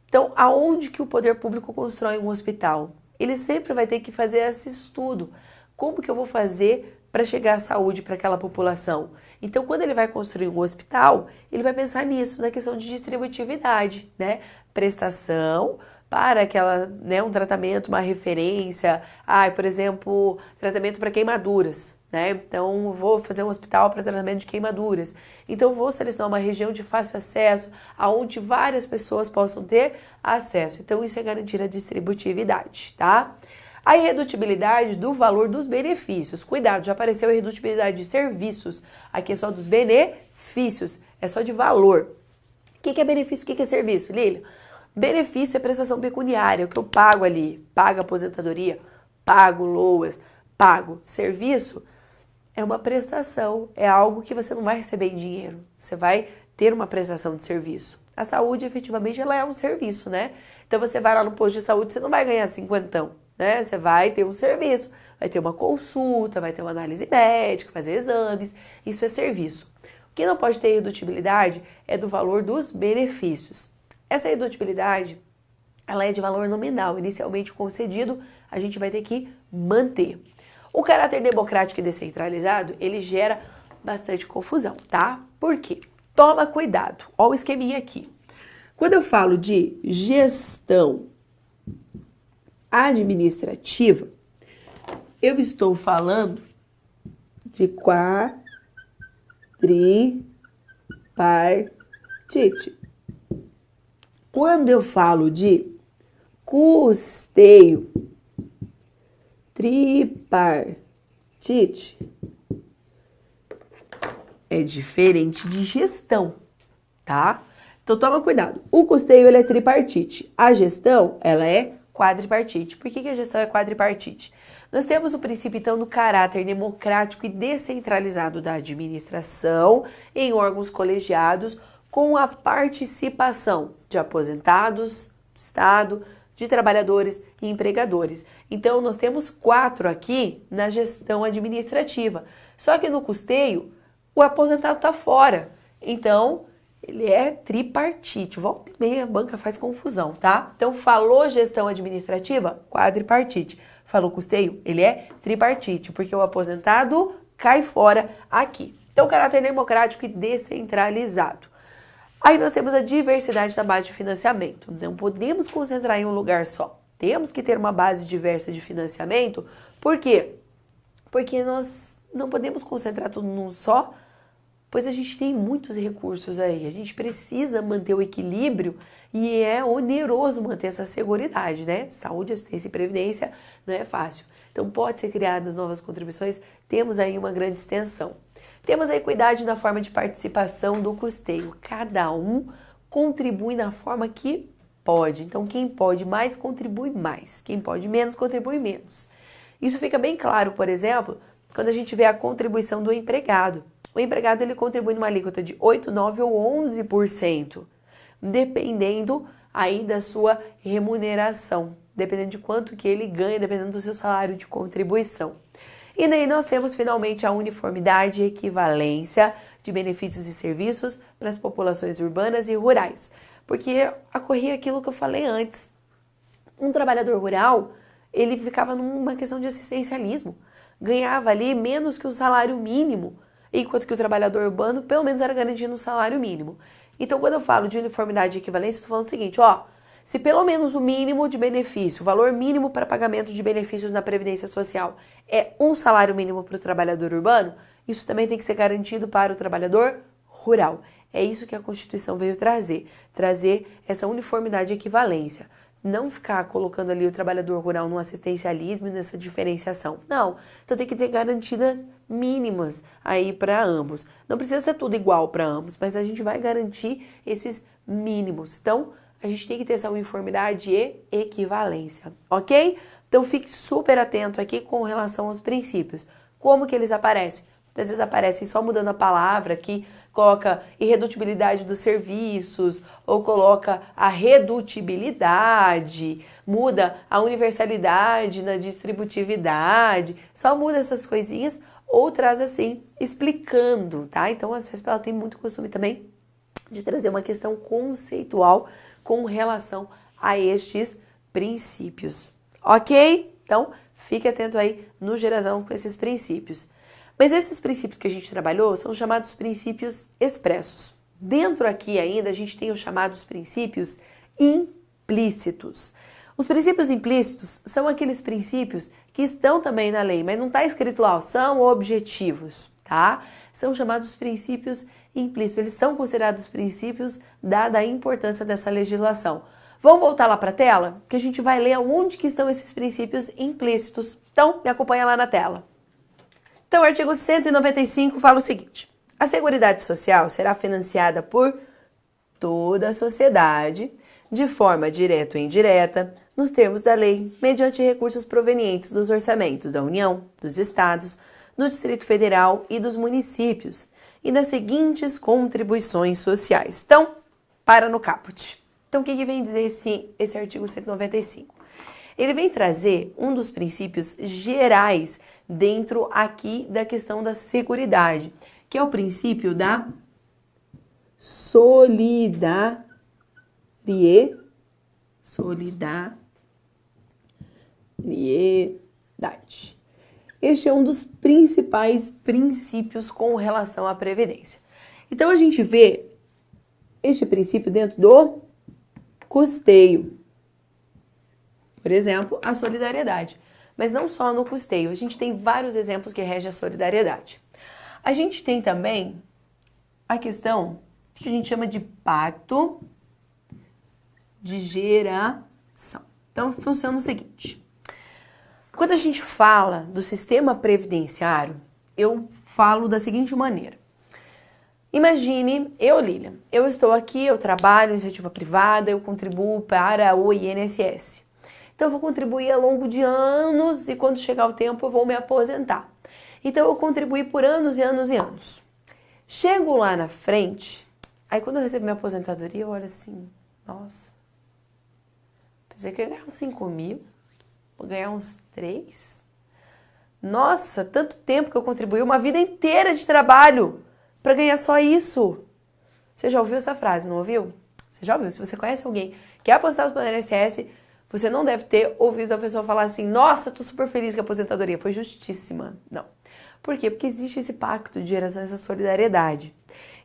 Então, aonde que o poder público constrói um hospital? Ele sempre vai ter que fazer esse estudo. Como que eu vou fazer para chegar à saúde para aquela população? Então, quando ele vai construir um hospital, ele vai pensar nisso, na questão de distributividade, né? Prestação para aquela, né, um tratamento, uma referência, por exemplo, tratamento para queimaduras, né? Então, vou fazer um hospital para tratamento de queimaduras. Então, vou selecionar uma região de fácil acesso, aonde várias pessoas possam ter acesso. Então, isso é garantir a distributividade, tá? A irredutibilidade do valor dos benefícios. Cuidado, já apareceu a irredutibilidade de serviços. Aqui é só dos benefícios, é só de valor. O que é benefício, o que é serviço, Lília? Benefício é prestação pecuniária, o que eu pago ali. Pago aposentadoria, pago LOAS, pago serviço. É uma prestação, é algo que você não vai receber em dinheiro. Você vai ter uma prestação de serviço. A saúde, efetivamente, ela é um serviço, né? Então, você vai lá no posto de saúde, você não vai ganhar cinquentão, né? Você vai ter um serviço, vai ter uma consulta, vai ter uma análise médica, fazer exames. Isso é serviço. O que não pode ter redutibilidade é do valor dos benefícios. Essa redutibilidade, ela é de valor nominal. Inicialmente concedido, a gente vai ter que manter. O caráter democrático e descentralizado, ele gera bastante confusão, tá? Por quê? Toma cuidado. Olha o esqueminha aqui. Quando eu falo de gestão administrativa, eu estou falando de quadripartite. Quando eu falo de custeio tripartite, é diferente de gestão, tá? Então toma cuidado. O custeio ele é tripartite, a gestão ela é quadripartite. Por que a gestão é quadripartite? Nós temos o princípio então do caráter democrático e descentralizado da administração em órgãos colegiados com a participação de aposentados, do Estado, de trabalhadores e empregadores. Então, nós temos 4 aqui na gestão administrativa. Só que no custeio, o aposentado está fora. Então, ele é tripartite. Volta e meia, a banca faz confusão, tá? Então, falou gestão administrativa, quadripartite. Falou custeio, ele é tripartite, porque o aposentado cai fora aqui. Então, caráter democrático e descentralizado. Aí nós temos a diversidade da base de financiamento. Não podemos concentrar em um lugar só. Temos que ter uma base diversa de financiamento. Por quê? Porque nós não podemos concentrar tudo num só, pois a gente tem muitos recursos aí. A gente precisa manter o equilíbrio e é oneroso manter essa seguridade, né? Saúde, assistência e previdência não é fácil. Então pode ser criadas novas contribuições. Temos aí uma grande extensão. Temos a equidade na forma de participação do custeio. Cada um contribui na forma que pode. Então, quem pode mais, contribui mais. Quem pode menos, contribui menos. Isso fica bem claro, por exemplo, quando a gente vê a contribuição do empregado. O empregado ele contribui numa alíquota de 8, 9 ou 11%, dependendo aí da sua remuneração, dependendo de quanto que ele ganha, dependendo do seu salário de contribuição. E daí nós temos finalmente a uniformidade e equivalência de benefícios e serviços para as populações urbanas e rurais. Porque ocorria aquilo que eu falei antes. Um trabalhador rural, ele ficava numa questão de assistencialismo. Ganhava ali menos que o salário mínimo, enquanto que o trabalhador urbano pelo menos era garantido um salário mínimo. Então quando eu falo de uniformidade e equivalência, eu estou falando o seguinte, se pelo menos o mínimo de benefício, o valor mínimo para pagamento de benefícios na Previdência Social é um salário mínimo para o trabalhador urbano, isso também tem que ser garantido para o trabalhador rural. É isso que a Constituição veio trazer essa uniformidade e equivalência. Não ficar colocando ali o trabalhador rural no assistencialismo e nessa diferenciação. Não, então tem que ter garantidas mínimas aí para ambos. Não precisa ser tudo igual para ambos, mas a gente vai garantir esses mínimos. Então, a gente tem que ter essa uniformidade e equivalência, ok? Então fique super atento aqui com relação aos princípios. Como que eles aparecem? Às vezes aparecem só mudando a palavra aqui, coloca irredutibilidade dos serviços, ou coloca a redutibilidade, muda a universalidade na distributividade, só muda essas coisinhas, ou traz assim, explicando, tá? Então a CESP ela tem muito costume também de trazer uma questão conceitual com relação a estes princípios, ok? Então, fique atento aí no Gerazão com esses princípios. Mas esses princípios que a gente trabalhou são chamados princípios expressos. Dentro aqui ainda a gente tem os chamados princípios implícitos. Os princípios implícitos são aqueles princípios que estão também na lei, mas não está escrito lá, são objetivos, tá? São chamados princípios implícitos, eles são considerados princípios dada a importância dessa legislação. Vamos voltar lá para a tela, que a gente vai ler onde que estão esses princípios implícitos. Então, me acompanha lá na tela. Então, o artigo 195 fala o seguinte: a Seguridade Social será financiada por toda a sociedade, de forma direta ou indireta, nos termos da lei, mediante recursos provenientes dos orçamentos da União, dos Estados, do Distrito Federal e dos municípios, e das seguintes contribuições sociais. Então, para no caput. Então, o que vem dizer esse artigo 195? Ele vem trazer um dos princípios gerais dentro aqui da questão da seguridade, que é o princípio da solidariedade. Este é um dos principais princípios com relação à previdência. Então, a gente vê este princípio dentro do custeio. Por exemplo, a solidariedade. Mas não só no custeio, a gente tem vários exemplos que regem a solidariedade. A gente tem também a questão que a gente chama de pacto de geração. Então, funciona o seguinte: quando a gente fala do sistema previdenciário, eu falo da seguinte maneira. Imagine, Lilian, eu estou aqui, eu trabalho em iniciativa privada, eu contribuo para o INSS. Então, eu vou contribuir ao longo de anos e quando chegar o tempo eu vou me aposentar. Então, eu contribuí por anos e anos e anos. Chego lá na frente, aí quando eu recebo minha aposentadoria, eu olho assim, nossa, pensei que eu ia ganhar uns 5 mil, vou ganhar uns 3. Nossa, tanto tempo que eu contribuí, uma vida inteira de trabalho para ganhar só isso. Você já ouviu essa frase, não ouviu? Você já ouviu? Se você conhece alguém que é aposentado pelo INSS, você não deve ter ouvido a pessoa falar assim, nossa, tô super feliz que a aposentadoria foi justíssima. Não. Por quê? Porque existe esse pacto de geração, essa solidariedade.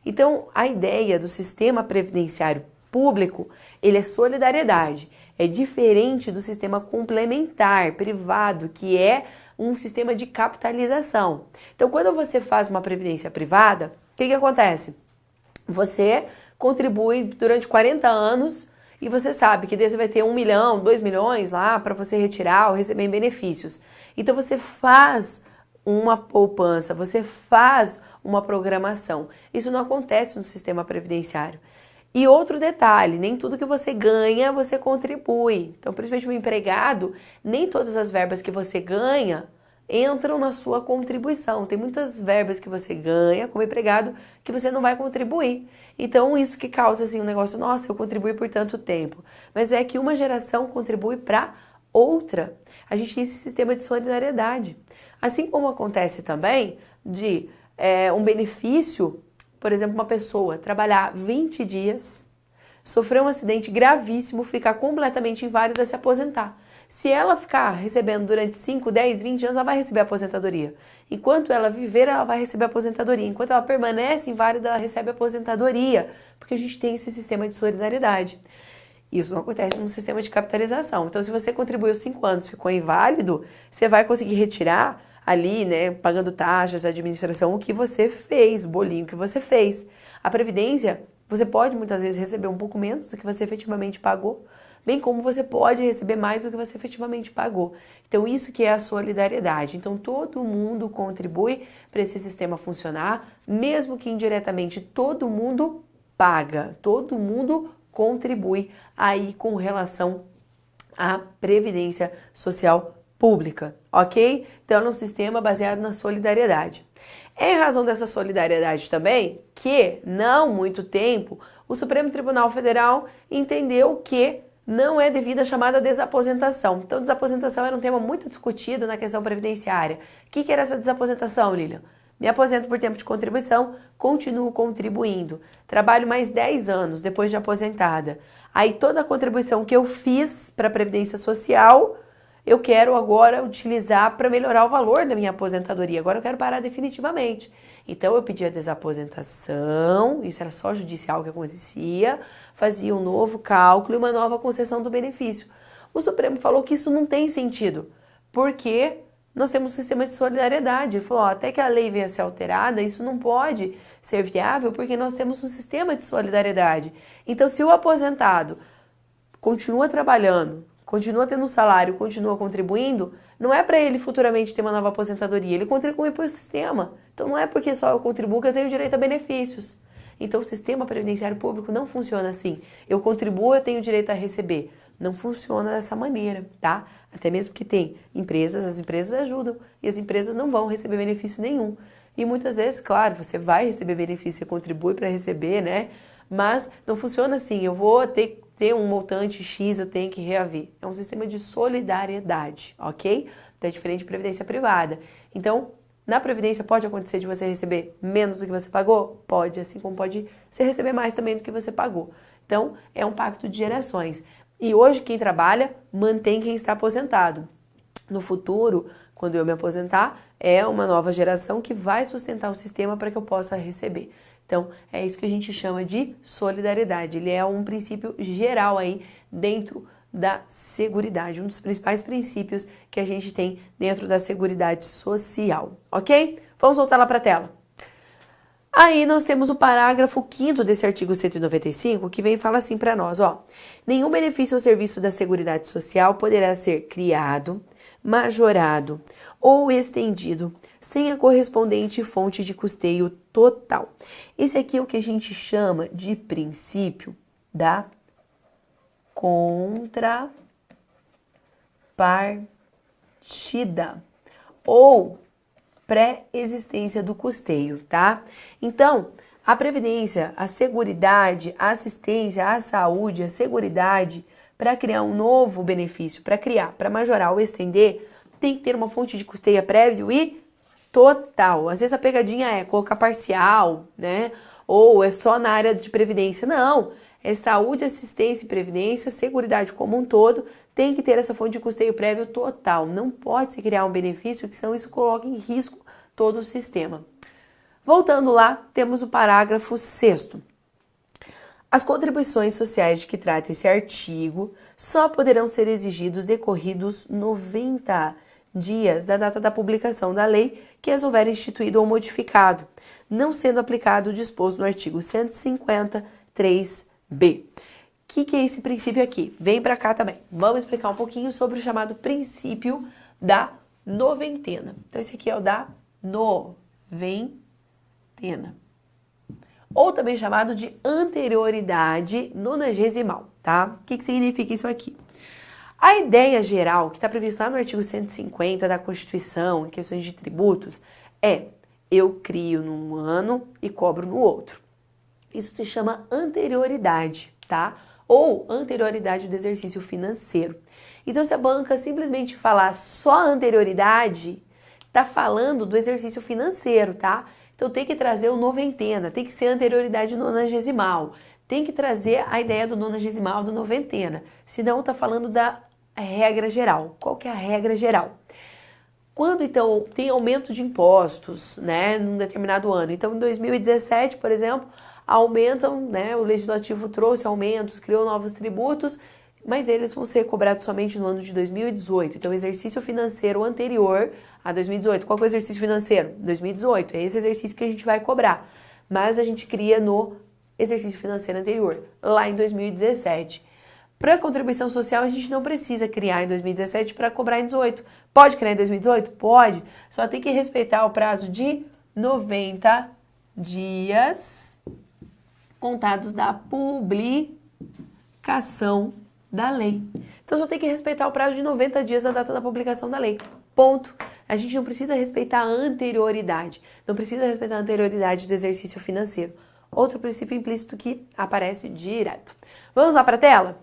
Então, a ideia do sistema previdenciário público, ele é solidariedade. É diferente do sistema complementar, privado, que é um sistema de capitalização. Então, quando você faz uma previdência privada, o que acontece? Você contribui durante 40 anos e você sabe que daí você vai ter 1 milhão, 2 milhões lá para você retirar ou receber em benefícios. Então você faz uma poupança, você faz uma programação. Isso não acontece no sistema previdenciário. E outro detalhe, nem tudo que você ganha, você contribui. Então, principalmente o empregado, nem todas as verbas que você ganha entram na sua contribuição. Tem muitas verbas que você ganha como empregado que você não vai contribuir. Então, isso que causa assim um negócio, nossa, eu contribuí por tanto tempo. Mas é que uma geração contribui para outra. A gente tem esse sistema de solidariedade. Assim como acontece também de um benefício, por exemplo, uma pessoa trabalhar 20 dias, sofrer um acidente gravíssimo, ficar completamente inválida e se aposentar. Se ela ficar recebendo durante 5, 10, 20 anos, ela vai receber a aposentadoria. Enquanto ela viver, ela vai receber a aposentadoria. Enquanto ela permanece inválida, ela recebe a aposentadoria. Porque a gente tem esse sistema de solidariedade. Isso não acontece no sistema de capitalização. Então, se você contribuiu 5 anos, ficou inválido, você vai conseguir retirar ali, né, pagando taxas, administração, o que você fez, o bolinho que você fez. A Previdência, você pode muitas vezes receber um pouco menos do que você efetivamente pagou, bem como você pode receber mais do que você efetivamente pagou. Então, isso que é a solidariedade. Então, todo mundo contribui para esse sistema funcionar, mesmo que indiretamente todo mundo paga, todo mundo contribui aí com relação à Previdência Social Pública, ok? Então, é um sistema baseado na solidariedade. É em razão dessa solidariedade também que, não muito tempo, o Supremo Tribunal Federal entendeu que não é devida a chamada desaposentação. Então, desaposentação era um tema muito discutido na questão previdenciária. O que era essa desaposentação, Lilian? Me aposento por tempo de contribuição, continuo contribuindo. Trabalho mais 10 anos depois de aposentada. Aí toda a contribuição que eu fiz para a Previdência Social, eu quero agora utilizar para melhorar o valor da minha aposentadoria. Agora eu quero parar definitivamente. Então eu pedi a desaposentação, isso era só judicial que acontecia, fazia um novo cálculo e uma nova concessão do benefício. O Supremo falou que isso não tem sentido, porque nós temos um sistema de solidariedade. Ele falou, até que a lei venha a ser alterada, isso não pode ser viável, porque nós temos um sistema de solidariedade. Então, se o aposentado continua trabalhando, continua tendo um salário, continua contribuindo, não é para ele futuramente ter uma nova aposentadoria, ele contribui para o sistema. Então, não é porque só eu contribuo que eu tenho direito a benefícios. Então, o sistema previdenciário público não funciona assim. Eu contribuo, eu tenho direito a receber. Não funciona dessa maneira, tá? Até mesmo que tem empresas, as empresas ajudam e as empresas não vão receber benefício nenhum. E muitas vezes, claro, você vai receber benefício, você contribui para receber, né? Mas não funciona assim, eu vou ter um montante X, eu tenho que reaver. É um sistema de solidariedade, ok? Então é diferente de previdência privada. Então, na Previdência pode acontecer de você receber menos do que você pagou? Pode, assim como pode você receber mais também do que você pagou. Então, é um pacto de gerações. E hoje quem trabalha mantém quem está aposentado. No futuro, quando eu me aposentar, é uma nova geração que vai sustentar o sistema para que eu possa receber. Então, é isso que a gente chama de solidariedade. Ele é um princípio geral aí dentro da Seguridade, um dos principais princípios que a gente tem dentro da Seguridade Social, ok? Vamos voltar lá para a tela. Aí nós temos o parágrafo 5º desse artigo 195, que vem e fala assim para nós, ó. Nenhum benefício ou serviço da Seguridade Social poderá ser criado, majorado ou estendido sem a correspondente fonte de custeio total. Esse aqui é o que a gente chama de princípio da contrapartida ou pré-existência do custeio, tá? Então, a previdência, a seguridade, a assistência, a saúde, a seguridade, para criar um novo benefício, para majorar ou estender, tem que ter uma fonte de custeio prévio e total. Às vezes a pegadinha é colocar parcial, né? Ou é só na área de previdência. Não, é saúde, assistência e previdência, seguridade como um todo, tem que ter essa fonte de custeio prévio total. Não pode se criar um benefício, que senão isso coloca em risco todo o sistema. Voltando lá, temos o parágrafo 6º. As contribuições sociais de que trata esse artigo só poderão ser exigidos decorridos 90 dias da data da publicação da lei que as houver instituído ou modificado, não sendo aplicado o disposto no artigo 153B. O que é esse princípio aqui? Vem para cá também. Vamos explicar um pouquinho sobre o chamado princípio da noventena. Então, esse aqui é o da noventena. Ou também chamado de anterioridade nonagesimal, tá? O que significa isso aqui? A ideia geral, que está prevista lá no artigo 150 da Constituição, em questões de tributos, é eu crio num ano e cobro no outro. Isso se chama anterioridade, tá? Ou anterioridade do exercício financeiro. Então, se a banca simplesmente falar só anterioridade, tá falando do exercício financeiro, tá? Então, tem que trazer o noventena, tem que ser anterioridade nonagesimal, tem que trazer a ideia do nonagesimal, do noventena. Senão, tá falando da regra geral. Qual que é a regra geral? Quando, então, tem aumento de impostos, né, num determinado ano. Então, em 2017, por exemplo, aumentam, né, o legislativo trouxe aumentos, criou novos tributos, mas eles vão ser cobrados somente no ano de 2018. Então, o exercício financeiro anterior a 2018. Qual que é o exercício financeiro? 2018. É esse exercício que a gente vai cobrar. Mas a gente cria no exercício financeiro anterior, lá em 2017. Para a contribuição social, a gente não precisa criar em 2017 para cobrar em 2018. Pode criar em 2018? Pode. Só tem que respeitar o prazo de 90 dias contados da publicação publicação da lei. Então, só tem que respeitar o prazo de 90 dias da data da publicação da lei. Ponto. A gente não precisa respeitar a anterioridade. Não precisa respeitar a anterioridade do exercício financeiro. Outro princípio implícito que aparece direto. Vamos lá para a tela?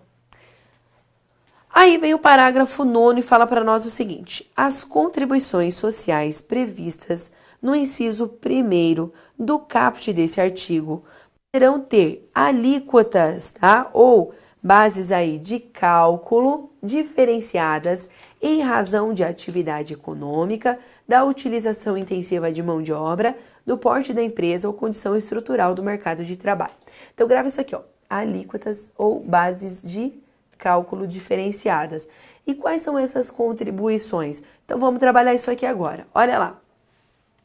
Aí vem o parágrafo 9º e fala para nós o seguinte: as contribuições sociais previstas no inciso 1º do caput desse artigo poderão ter alíquotas, tá? Ou bases aí de cálculo diferenciadas em razão de atividade econômica, da utilização intensiva de mão de obra, do porte da empresa ou condição estrutural do mercado de trabalho. Então, grava isso aqui, ó, alíquotas ou bases de cálculo diferenciadas. E quais são essas contribuições? Então, vamos trabalhar isso aqui agora. Olha lá.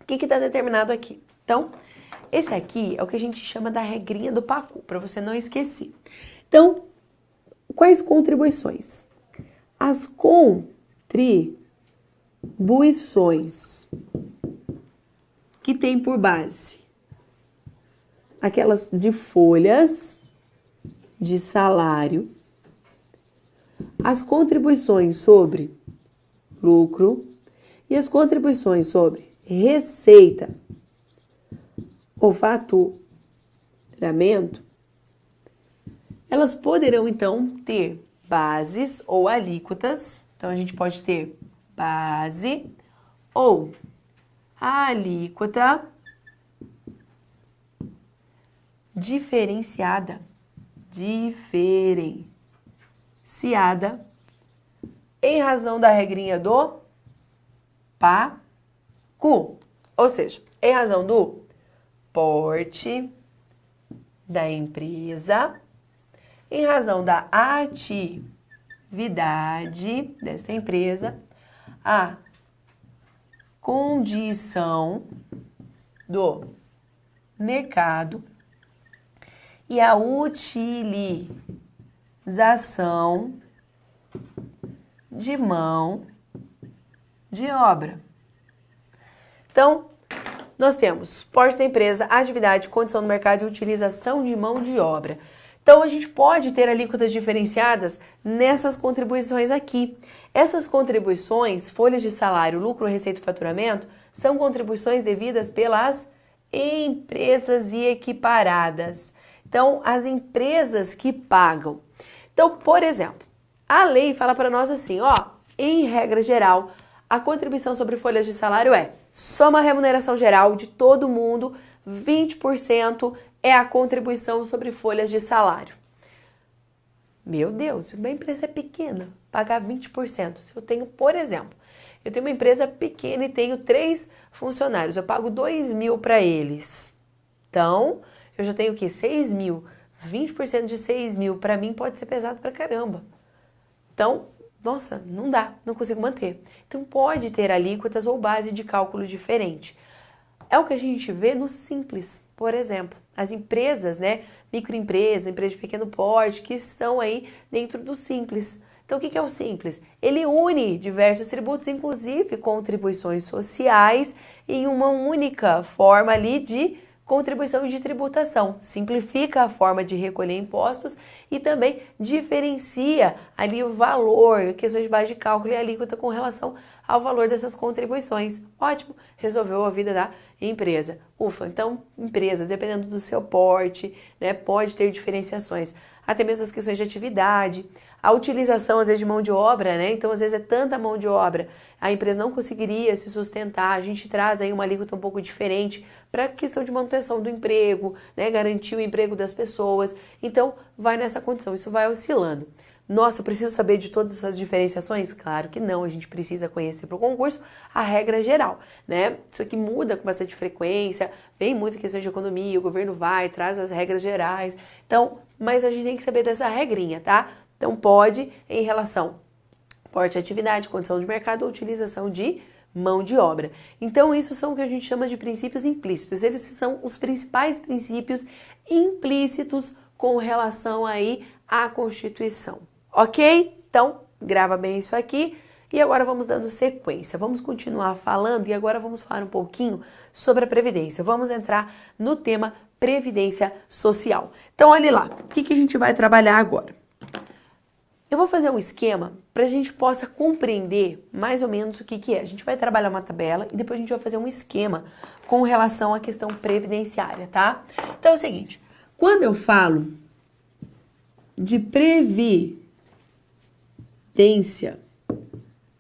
O que está determinado aqui? Então, esse aqui é o que a gente chama da regrinha do PACU, para você não esquecer. Então, quais contribuições? As contribuições que tem por base aquelas de folhas de salário, as contribuições sobre lucro e as contribuições sobre receita ou faturamento, elas poderão então ter bases ou alíquotas. Então a gente pode ter base ou alíquota diferenciada em razão da regrinha do PACU, ou seja, em razão do porte da empresa, em razão da atividade desta empresa, a condição do mercado e a utilização de mão de obra. Então, nós temos porte da empresa, atividade, condição do mercado e utilização de mão de obra. Então, a gente pode ter alíquotas diferenciadas nessas contribuições aqui. Essas contribuições, folhas de salário, lucro, receita e faturamento, são contribuições devidas pelas empresas e equiparadas. Então, as empresas que pagam. Então, por exemplo, a lei fala para nós assim, ó, em regra geral, a contribuição sobre folhas de salário é soma a remuneração geral de todo mundo, 20% é a contribuição sobre folhas de salário. Meu Deus, se uma empresa é pequena, pagar 20%. Se eu tenho, por exemplo, eu tenho uma empresa pequena e tenho 3 funcionários, eu pago 2.000 para eles. Então, eu já tenho o quê? 6.000. 20% de 6.000 para mim pode ser pesado pra caramba. Então, nossa, não dá, não consigo manter. Então, pode ter alíquotas ou base de cálculo diferente. É o que a gente vê no Simples, por exemplo. As empresas, né, microempresas, empresas de pequeno porte, que estão aí dentro do Simples. Então, o que é o Simples? Ele une diversos tributos, inclusive contribuições sociais, em uma única forma ali de contribuição e de tributação. Simplifica a forma de recolher impostos e também diferencia ali o valor, questões de base de cálculo e alíquota com relação ao valor dessas contribuições. Ótimo, resolveu a vida da empresa. Ufa, então empresas, dependendo do seu porte, né, pode ter diferenciações. Até mesmo as questões de atividade, a utilização às vezes de mão de obra, né? Então às vezes é tanta mão de obra, a empresa não conseguiria se sustentar. A gente traz aí uma alíquota um pouco diferente para a questão de manutenção do emprego, né? Garantir o emprego das pessoas. Então vai nessa condição, isso vai oscilando. Nossa, eu preciso saber de todas essas diferenciações? Claro que não, a gente precisa conhecer para o concurso a regra geral, né? Isso aqui muda com bastante frequência, vem muito questões de economia, o governo vai, traz as regras gerais. Então, mas a gente tem que saber dessa regrinha, tá? Então, pode em relação porte de atividade, condição de mercado ou utilização de mão de obra. Então, isso são o que a gente chama de princípios implícitos. Eles são os principais princípios implícitos com relação aí à Constituição. Ok? Então, grava bem isso aqui. E agora vamos dando sequência. Vamos continuar falando e agora vamos falar um pouquinho sobre a Previdência. Vamos entrar no tema Previdência Social. Então, olha lá, o que a gente vai trabalhar agora? Eu vou fazer um esquema para a gente possa compreender mais ou menos o que é. A gente vai trabalhar uma tabela e depois a gente vai fazer um esquema com relação à questão previdenciária, tá? Então é o seguinte, quando eu falo de previdência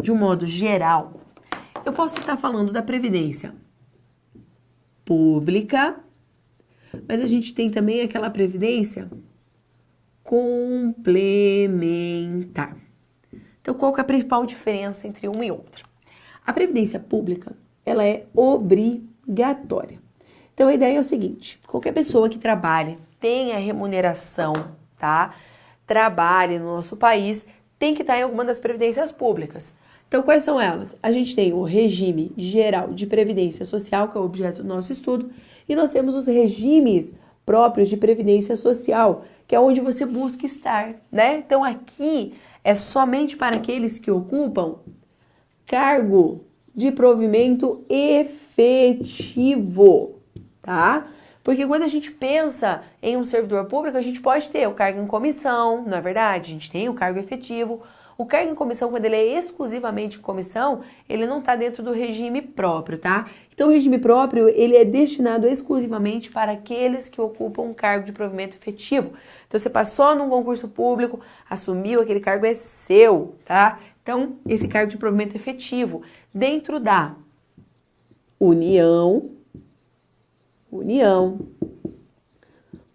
de um modo geral, eu posso estar falando da previdência pública, mas a gente tem também aquela previdência complementar. Então, qual que é a principal diferença entre uma e outra? A previdência pública, ela é obrigatória. Então, a ideia é o seguinte, qualquer pessoa que trabalhe, tenha remuneração, tá? Trabalhe no nosso país, tem que estar em alguma das previdências públicas. Então, quais são elas? A gente tem o regime geral de previdência social, que é o objeto do nosso estudo, e nós temos os regimes próprios de previdência social, que é onde você busca estar, né? Então, aqui é somente para aqueles que ocupam cargo de provimento efetivo, tá? Porque quando a gente pensa em um servidor público, a gente pode ter o cargo em comissão, não é verdade? A gente tem o cargo efetivo. O cargo em comissão, quando ele é exclusivamente em comissão, ele não está dentro do regime próprio, tá? Então, o regime próprio, ele é destinado exclusivamente para aqueles que ocupam um cargo de provimento efetivo. Então, você passou num concurso público, assumiu aquele cargo, é seu, tá? Então, esse cargo de provimento efetivo, dentro da União,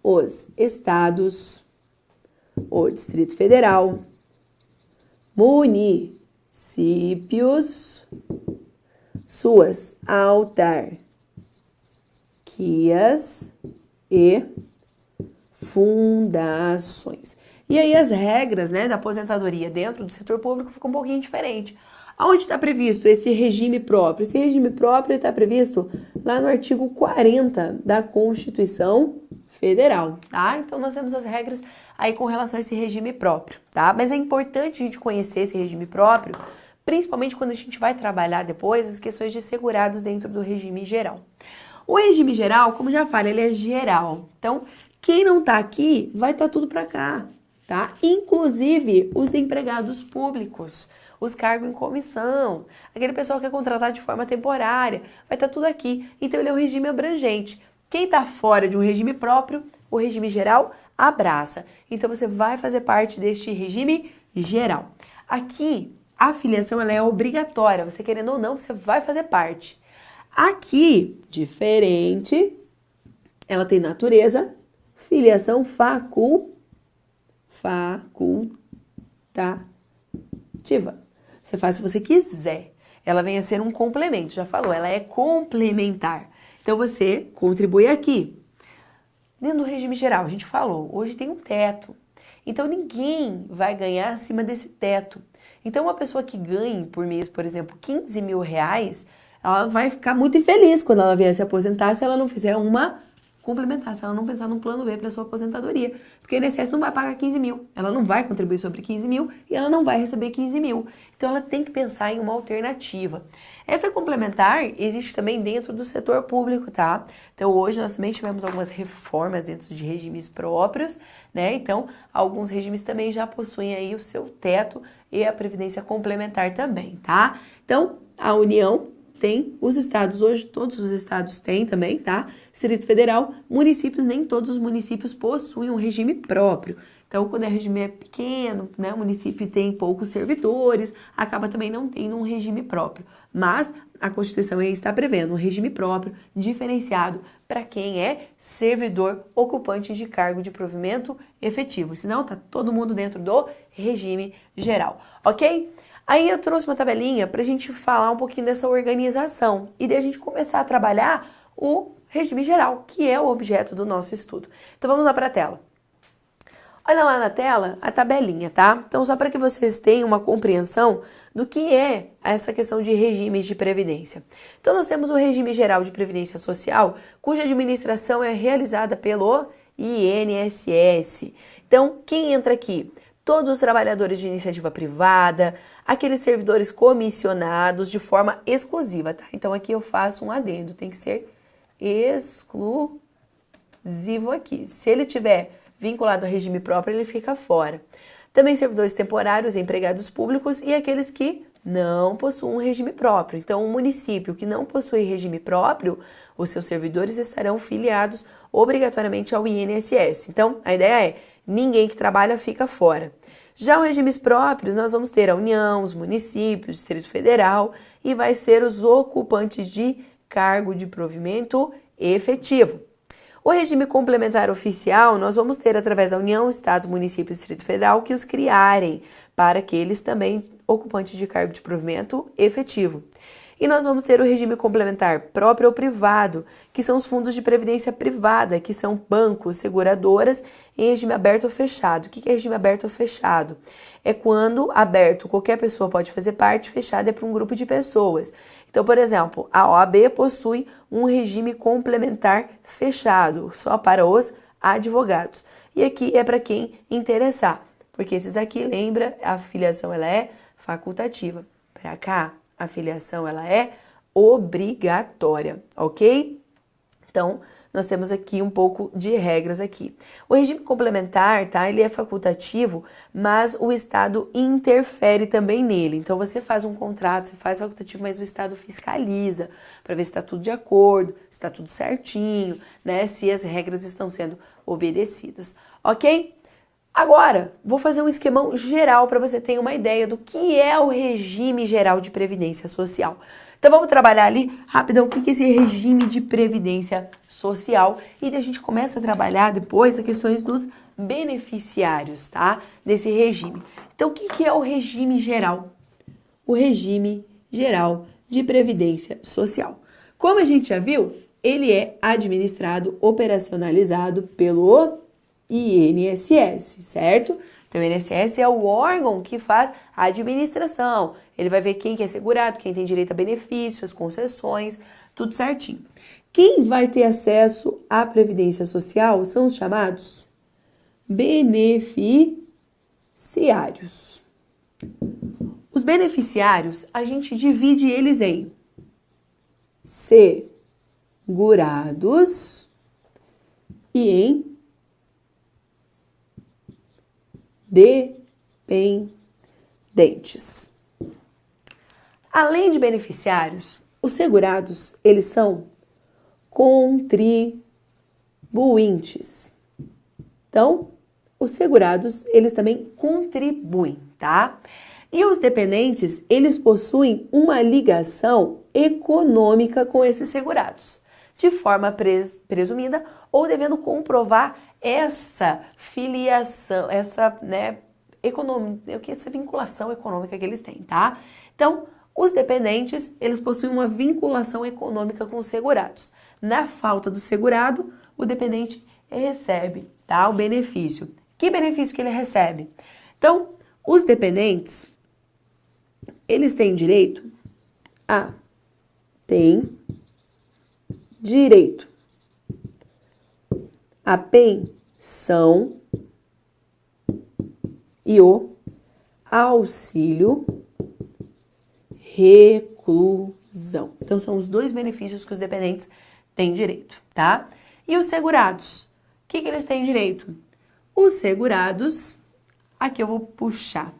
os estados, o Distrito Federal, municípios, suas autarquias e fundações. E aí as regras, né, da aposentadoria dentro do setor público ficam um pouquinho diferente. Aonde está previsto esse regime próprio? Esse regime próprio está previsto lá no artigo 40 da Constituição Federal, tá? Então, nós temos as regras aí com relação a esse regime próprio, tá? Mas é importante a gente conhecer esse regime próprio, principalmente quando a gente vai trabalhar depois as questões de segurados dentro do regime geral. O regime geral, como já falei, ele é geral. Então, quem não tá aqui, vai estar tudo para cá, tá? Inclusive os empregados públicos, os cargos em comissão, aquele pessoal que é contratado de forma temporária, vai estar tudo aqui. Então, ele é um regime abrangente. Quem está fora de um regime próprio, o regime geral abraça. Então, você vai fazer parte deste regime geral. Aqui, a filiação ela é obrigatória. Você querendo ou não, você vai fazer parte. Aqui, diferente, ela tem natureza, filiação facultativa. Você faz se você quiser. Ela vem a ser um complemento, já falou, ela é complementar. Então, você contribui aqui. Dentro do regime geral, a gente falou, hoje tem um teto. Então, ninguém vai ganhar acima desse teto. Então, uma pessoa que ganhe por mês, por exemplo, 15 mil reais, ela vai ficar muito infeliz quando ela vier se aposentar se ela não fizer uma complementar, se ela não pensar num plano B para sua aposentadoria. Porque o INSS não vai pagar 15 mil, ela não vai contribuir sobre 15 mil e ela não vai receber 15 mil. Então, ela tem que pensar em uma alternativa. Essa complementar existe também dentro do setor público, tá? Então, hoje nós também tivemos algumas reformas dentro de regimes próprios, né? Então, alguns regimes também já possuem aí o seu teto e a previdência complementar também, tá? Então, a União tem, os estados hoje, todos os estados têm também, tá? Distrito Federal, municípios, nem todos os municípios possuem um regime próprio. Então, quando o regime é pequeno, né, o município tem poucos servidores, acaba também não tendo um regime próprio. Mas a Constituição aí está prevendo um regime próprio, diferenciado para quem é servidor ocupante de cargo de provimento efetivo. Senão, tá todo mundo dentro do regime geral, ok? Aí eu trouxe uma tabelinha para a gente falar um pouquinho dessa organização e daí a gente começar a trabalhar o regime geral, que é o objeto do nosso estudo. Então vamos lá para a tela. Olha lá na tela a tabelinha, tá? Então só para que vocês tenham uma compreensão do que é essa questão de regimes de previdência. Então nós temos o regime geral de previdência social, cuja administração é realizada pelo INSS. Então quem entra aqui? Todos os trabalhadores de iniciativa privada, aqueles servidores comissionados de forma exclusiva, tá? Então, aqui eu faço um adendo, tem que ser exclusiva. exclusivo aqui. Se ele tiver vinculado a regime próprio, ele fica fora. Também servidores temporários, empregados públicos e aqueles que não possuem um regime próprio. Então, um município que não possui regime próprio, os seus servidores estarão filiados obrigatoriamente ao INSS. Então, a ideia é, ninguém que trabalha fica fora. Já os regimes próprios, nós vamos ter a União, os municípios, o Distrito Federal e vai ser os ocupantes de cargo de provimento efetivo. O regime complementar oficial, nós vamos ter através da União, Estados, Municípios e Distrito Federal que os criarem para aqueles também ocupantes de cargo de provimento efetivo. E nós vamos ter o regime complementar próprio ou privado, que são os fundos de previdência privada, que são bancos, seguradoras, em regime aberto ou fechado. O que é regime aberto ou fechado? É quando aberto qualquer pessoa pode fazer parte, fechado é para um grupo de pessoas. Então, por exemplo, a OAB possui um regime complementar fechado, só para os advogados. E aqui é para quem interessar, porque esses aqui, lembra, a filiação ela é facultativa. Para cá, a filiação ela é obrigatória, ok? Então, nós temos aqui um pouco de regras aqui. O regime complementar, tá? Ele é facultativo, mas o Estado interfere também nele. Então, você faz um contrato, você faz facultativo, mas o Estado fiscaliza para ver se está tudo de acordo, se está tudo certinho, né? Se as regras estão sendo obedecidas, ok? Agora, vou fazer um esquemão geral para você ter uma ideia do que é o regime geral de previdência social. Então vamos trabalhar ali rapidão o que é esse regime de previdência social e daí a gente começa a trabalhar depois as questões dos beneficiários, tá? Desse regime. Então o que é o regime geral? O regime geral de previdência social. Como a gente já viu, ele é administrado, operacionalizado pelo INSS, certo? Então, o INSS é o órgão que faz a administração. Ele vai ver quem que é segurado, quem tem direito a benefícios, concessões, tudo certinho. Quem vai ter acesso à Previdência Social são os chamados beneficiários. Os beneficiários, a gente divide eles em segurados e em dependentes. Além de beneficiários, os segurados, eles são contribuintes. Então, os segurados, eles também contribuem, tá? E os dependentes, eles possuem uma ligação econômica com esses segurados, de forma presumida ou devendo comprovar essa filiação, essa vinculação econômica que eles têm, tá? Então, os dependentes, eles possuem uma vinculação econômica com os segurados. Na falta do segurado, o dependente recebe, tá? O benefício. Que benefício que ele recebe? Então, os dependentes, eles têm direito a pensão e o auxílio reclusão. Então, são os dois benefícios que os dependentes têm direito, tá? E os segurados? O que eles têm direito? Os segurados, aqui eu vou puxar,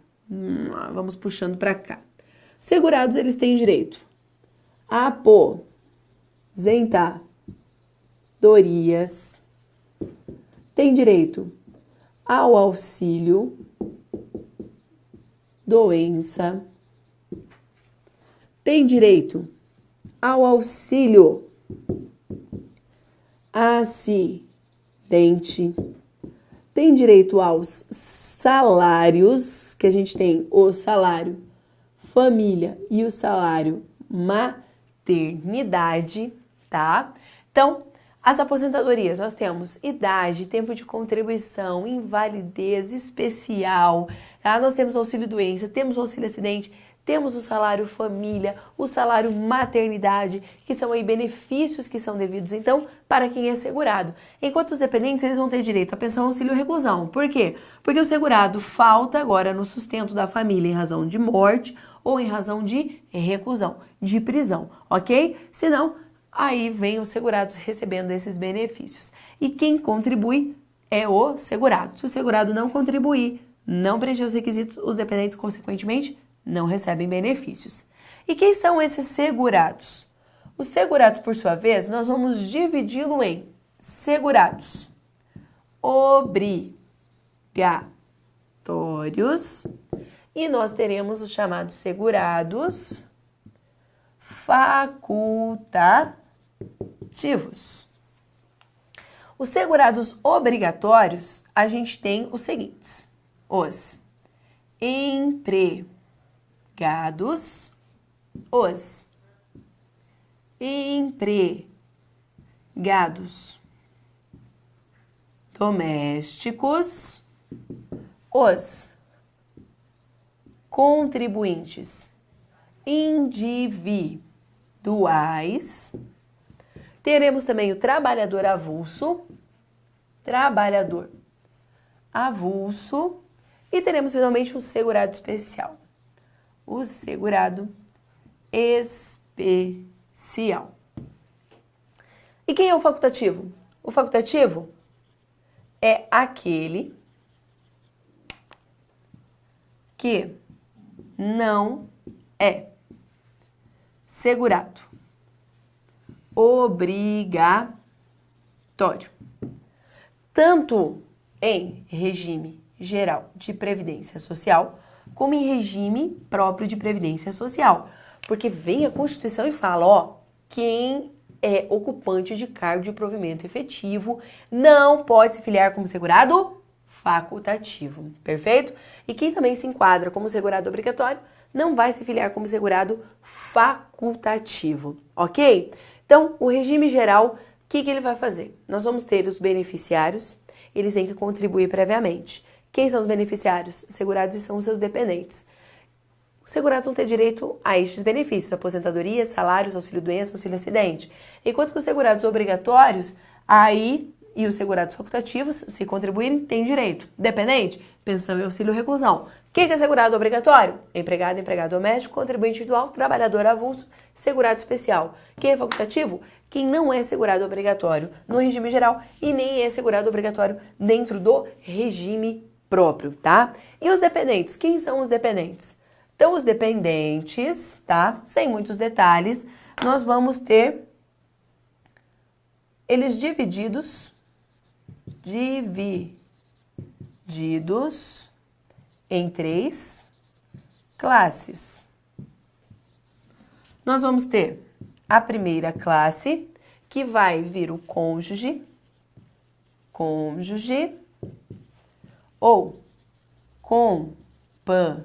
vamos puxando para cá. Os segurados, eles têm direito a aposentadorias, tem direito ao auxílio doença, tem direito ao auxílio acidente, tem direito aos salários, que a gente tem o salário família e o salário maternidade, tá? Então, as aposentadorias, nós temos idade, tempo de contribuição, invalidez especial, tá? Nós temos auxílio doença, temos auxílio acidente, temos o salário família, o salário maternidade, que são aí benefícios que são devidos, então, para quem é segurado. Enquanto os dependentes, eles vão ter direito à pensão, auxílio reclusão. Por quê? Porque o segurado falta agora no sustento da família em razão de morte ou em razão de reclusão, de prisão, ok? Senão, aí vem os segurados recebendo esses benefícios. E quem contribui é o segurado. Se o segurado não contribuir, não preencher os requisitos, os dependentes, consequentemente, não recebem benefícios. E quem são esses segurados? Os segurados, por sua vez, nós vamos dividi-lo em segurados obrigatórios e nós teremos os chamados segurados facultativos. Os segurados obrigatórios, a gente tem os seguintes: os empregados, os empregados domésticos, os contribuintes individuais. Teremos também o trabalhador avulso, e teremos finalmente um segurado especial, o segurado especial. E quem é o facultativo? O facultativo é aquele que não é segurado obrigatório, tanto em regime geral de previdência social, como em regime próprio de previdência social. Porque vem a Constituição e fala, ó, quem é ocupante de cargo de provimento efetivo não pode se filiar como segurado facultativo, perfeito? E quem também se enquadra como segurado obrigatório não vai se filiar como segurado facultativo, ok? Então, o regime geral, o que ele vai fazer? Nós vamos ter os beneficiários, eles têm que contribuir previamente. Quem são os beneficiários? Os segurados são os seus dependentes. Os segurados vão ter direito a estes benefícios: aposentadoria, salários, auxílio-doença, auxílio-acidente. Enquanto que os segurados obrigatórios, e os segurados facultativos, se contribuírem, têm direito. Dependente, pensão e auxílio-reclusão. Quem é segurado obrigatório? Empregado, empregado doméstico, contribuinte individual, trabalhador avulso, segurado especial. Quem é facultativo? Quem não é segurado obrigatório no regime geral e nem é segurado obrigatório dentro do regime próprio, tá? E os dependentes? Quem são os dependentes? Então, os dependentes, tá? Sem muitos detalhes, nós vamos ter eles divididos em 3 classes. Nós vamos ter a primeira classe, que vai vir o cônjuge, ou companheiro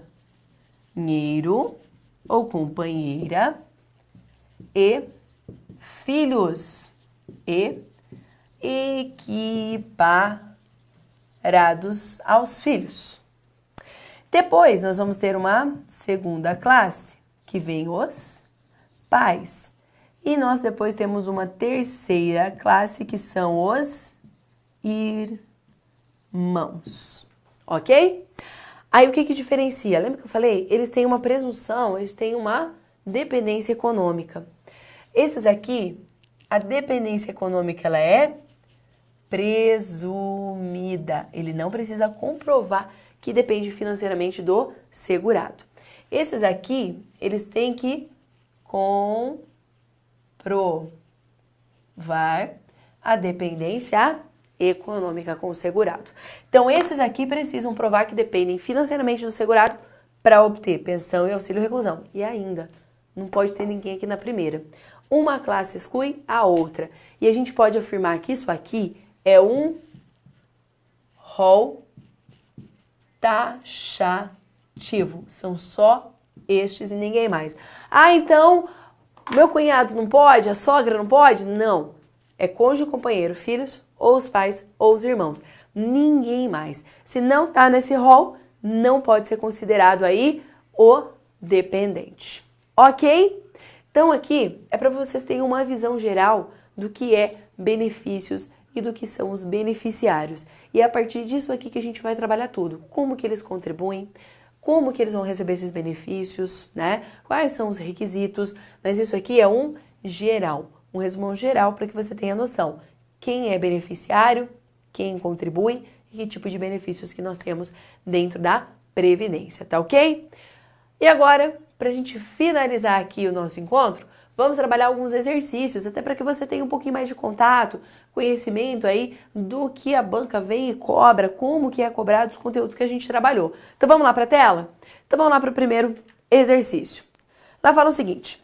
ou companheira, e filhos e equiparados aos filhos. Depois, nós vamos ter uma segunda classe, que vem os pais. E nós depois temos uma terceira classe, que são os irmãos. Ok? Aí, o que diferencia? Lembra que eu falei? Eles têm uma presunção, eles têm uma dependência econômica. Esses aqui, a dependência econômica, ela é presumida. Ele não precisa comprovar que depende financeiramente do segurado. Esses aqui, eles têm que comprovar a dependência econômica com o segurado. Então, esses aqui precisam provar que dependem financeiramente do segurado para obter pensão e auxílio-reclusão. E ainda, não pode ter ninguém aqui na primeira. Uma classe exclui a outra. E a gente pode afirmar que isso aqui é um rol taxativo. São só estes e ninguém mais. Ah, então, meu cunhado não pode? A sogra não pode? Não. É cônjuge, companheiro, filhos, ou os pais, ou os irmãos. Ninguém mais. Se não está nesse rol, não pode ser considerado aí o dependente. Ok? Então, aqui é para vocês terem uma visão geral do que é benefícios e do que são os beneficiários. E é a partir disso aqui que a gente vai trabalhar tudo. Como que eles contribuem, como que eles vão receber esses benefícios, né? Quais são os requisitos, mas isso aqui é um geral. um resumão geral para que você tenha noção quem é beneficiário, quem contribui e que tipo de benefícios que nós temos dentro da Previdência, tá ok? E agora, para a gente finalizar aqui o nosso encontro, vamos trabalhar alguns exercícios, até para que você tenha um pouquinho mais de contato, conhecimento aí do que a banca vem e cobra, como que é cobrado os conteúdos que a gente trabalhou. Então vamos lá para a tela? Então vamos lá para o primeiro exercício. Lá fala o seguinte: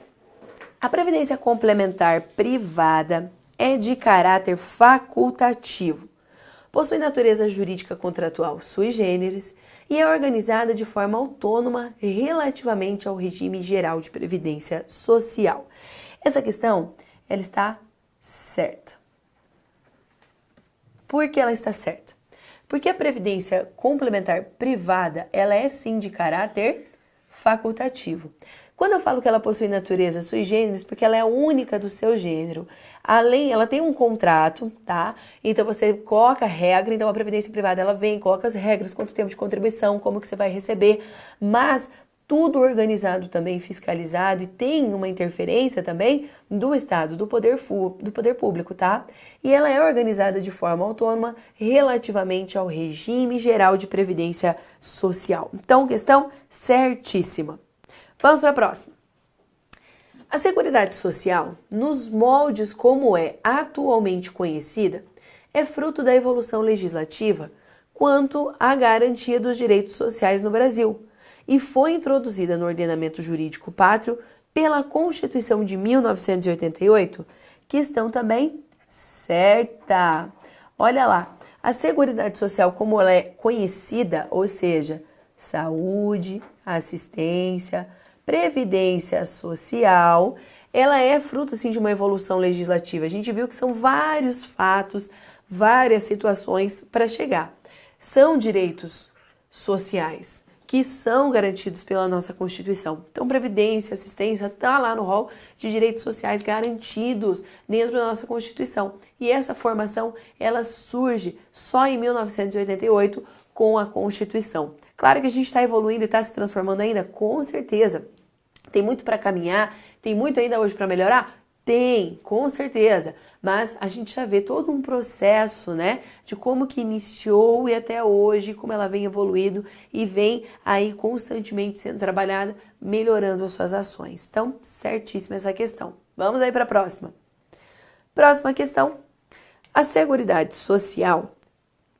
a previdência complementar privada é de caráter facultativo, possui natureza jurídica contratual sui generis e é organizada de forma autônoma relativamente ao regime geral de previdência social. Essa questão, ela está certa. Por que ela está certa? Porque a previdência complementar privada, ela é sim de caráter facultativo. Quando eu falo que ela possui natureza sui generis, porque ela é a única do seu gênero. Além, ela tem um contrato, tá? Então você coloca regra, então a previdência privada ela vem, coloca as regras, quanto tempo de contribuição, como que você vai receber, mas tudo organizado também, fiscalizado e tem uma interferência também do Estado, do poder público, tá? E ela é organizada de forma autônoma relativamente ao regime geral de previdência social. Então, questão certíssima. Vamos para a próxima. A Seguridade Social, nos moldes como é atualmente conhecida, é fruto da evolução legislativa quanto à garantia dos direitos sociais no Brasil e foi introduzida no ordenamento jurídico pátrio pela Constituição de 1988, que estão também certa. Olha lá, a Seguridade Social como ela é conhecida, ou seja, saúde, assistência, previdência social, ela é fruto sim de uma evolução legislativa. A gente viu que são vários fatos, várias situações para chegar. São direitos sociais que são garantidos pela nossa Constituição. Então, previdência, assistência, está lá no rol de direitos sociais garantidos dentro da nossa Constituição. E essa formação, ela surge só em 1988 com a Constituição. Claro que a gente está evoluindo e está se transformando ainda, com certeza. Tem muito para caminhar, tem muito ainda hoje para melhorar? Tem, com certeza. Mas a gente já vê todo um processo, né, de como que iniciou e até hoje, como ela vem evoluindo e vem aí constantemente sendo trabalhada, melhorando as suas ações. Então, certíssima essa questão. Vamos aí para a próxima. Próxima questão. A Seguridade Social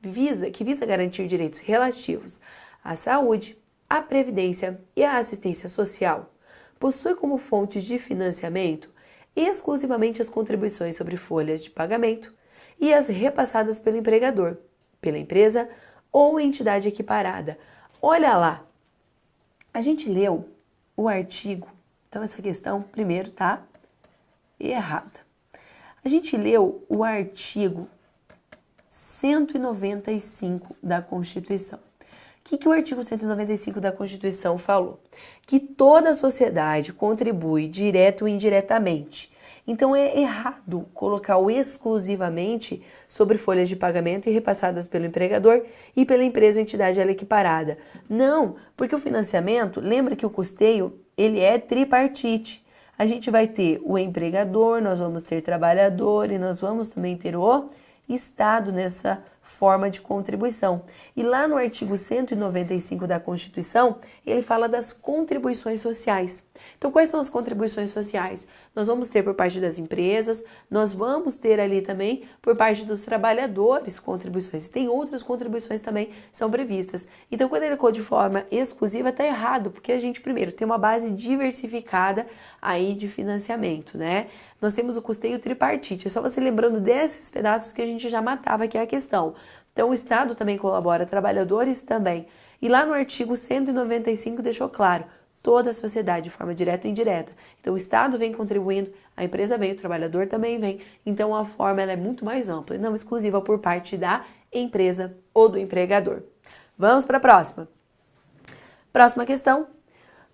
visa garantir direitos relativos à saúde, à previdência e à assistência social. Possui como fontes de financiamento exclusivamente as contribuições sobre folhas de pagamento e as repassadas pelo empregador, pela empresa ou entidade equiparada. Olha lá, a gente leu o artigo, então essa questão primeiro tá errada. A gente leu o artigo 195 da Constituição. O que o artigo 195 da Constituição falou? Que toda a sociedade contribui direto ou indiretamente. Então é errado colocar o exclusivamente sobre folhas de pagamento e repassadas pelo empregador e pela empresa ou entidade ela equiparada. Não, porque o financiamento, lembra que o custeio, ele é tripartite. A gente vai ter o empregador, nós vamos ter trabalhador e nós vamos também ter o Estado nessa forma de contribuição. E lá no artigo 195 da Constituição, ele fala das contribuições sociais. Então, quais são as contribuições sociais? Nós vamos ter por parte das empresas, nós vamos ter ali também por parte dos trabalhadores contribuições. E tem outras contribuições também que são previstas. Então, quando ele colocou de forma exclusiva, está errado, porque a gente, primeiro, tem uma base diversificada aí de financiamento, né? Nós temos o custeio tripartite. É só você lembrando desses pedaços que a gente já matava aqui a questão. Então, o Estado também colabora, trabalhadores também. E lá no artigo 195 deixou claro, toda a sociedade, de forma direta ou indireta. Então, o Estado vem contribuindo, a empresa vem, o trabalhador também vem. Então, a forma ela é muito mais ampla e não exclusiva por parte da empresa ou do empregador. Vamos para a próxima. Próxima questão.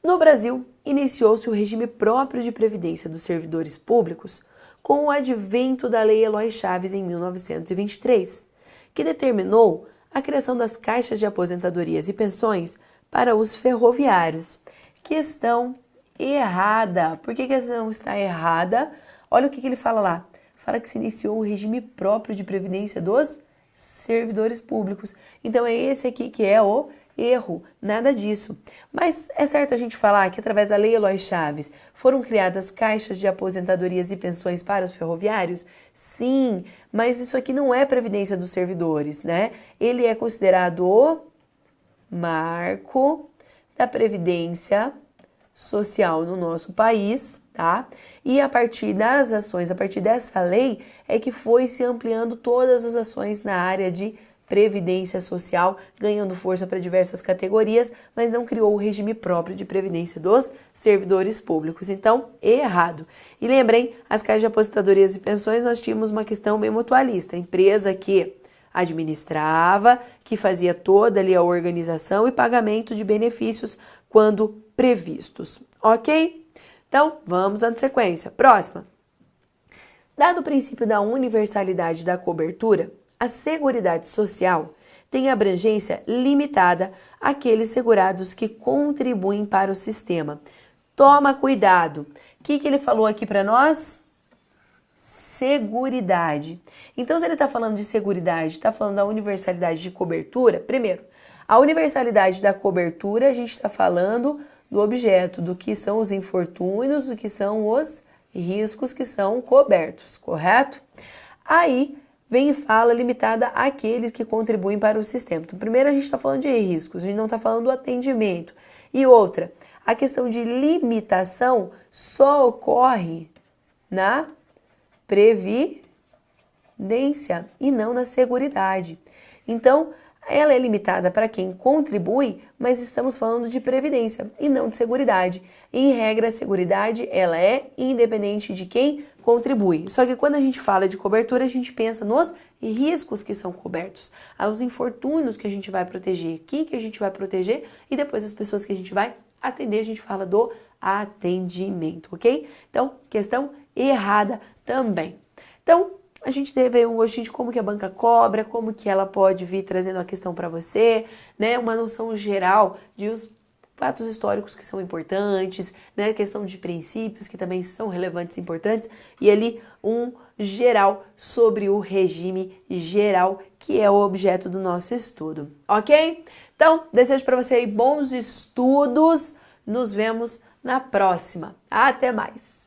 No Brasil, iniciou-se o regime próprio de previdência dos servidores públicos com o advento da Lei Eloy Chaves em 1923, que determinou a criação das caixas de aposentadorias e pensões para os ferroviários. Questão errada. Por que a questão está errada? Olha o que ele fala lá. Fala que se iniciou o regime próprio de previdência dos servidores públicos. Então é esse aqui que é o erro, nada disso. Mas é certo a gente falar que através da Lei Eloy Chaves foram criadas caixas de aposentadorias e pensões para os ferroviários? Sim, mas isso aqui não é previdência dos servidores, né? Ele é considerado o marco da previdência social no nosso país, tá? E a partir das ações, a partir dessa lei, é que foi se ampliando todas as ações na área de previdência social, ganhando força para diversas categorias, mas não criou o regime próprio de previdência dos servidores públicos. Então, errado. E lembrem, as caixas de aposentadorias e pensões, nós tínhamos uma questão meio mutualista, a empresa que administrava, que fazia toda ali a organização e pagamento de benefícios quando previstos, ok? Então, vamos na sequência. Próxima. Dado o princípio da universalidade da cobertura, a Seguridade Social tem abrangência limitada àqueles segurados que contribuem para o sistema. Toma cuidado. O que ele falou aqui para nós? Seguridade. Então, se ele está falando de seguridade, está falando da universalidade de cobertura, primeiro, a universalidade da cobertura, a gente está falando do objeto, do que são os infortúnios, do que são os riscos que são cobertos, correto? Aí, vem e fala limitada àqueles que contribuem para o sistema. Então, primeiro a gente está falando de riscos, a gente não está falando do atendimento. E outra, a questão de limitação só ocorre na previdência e não na seguridade. Então, ela é limitada para quem contribui, mas estamos falando de previdência e não de seguridade. Em regra, a seguridade ela é independente de quem contribui. Só que quando a gente fala de cobertura, a gente pensa nos riscos que são cobertos, aos infortúnios que a gente vai proteger, quem que a gente vai proteger e depois as pessoas que a gente vai atender, a gente fala do atendimento, ok? Então, questão errada também. Então, a gente teve um gostinho de como que a banca cobra, como que ela pode vir trazendo a questão para você, né? Uma noção geral de os fatos históricos que são importantes, né? Questão de princípios que também são relevantes e importantes, e ali um geral sobre o regime geral, que é o objeto do nosso estudo, ok? Então, desejo para você aí bons estudos, nos vemos na próxima. Até mais!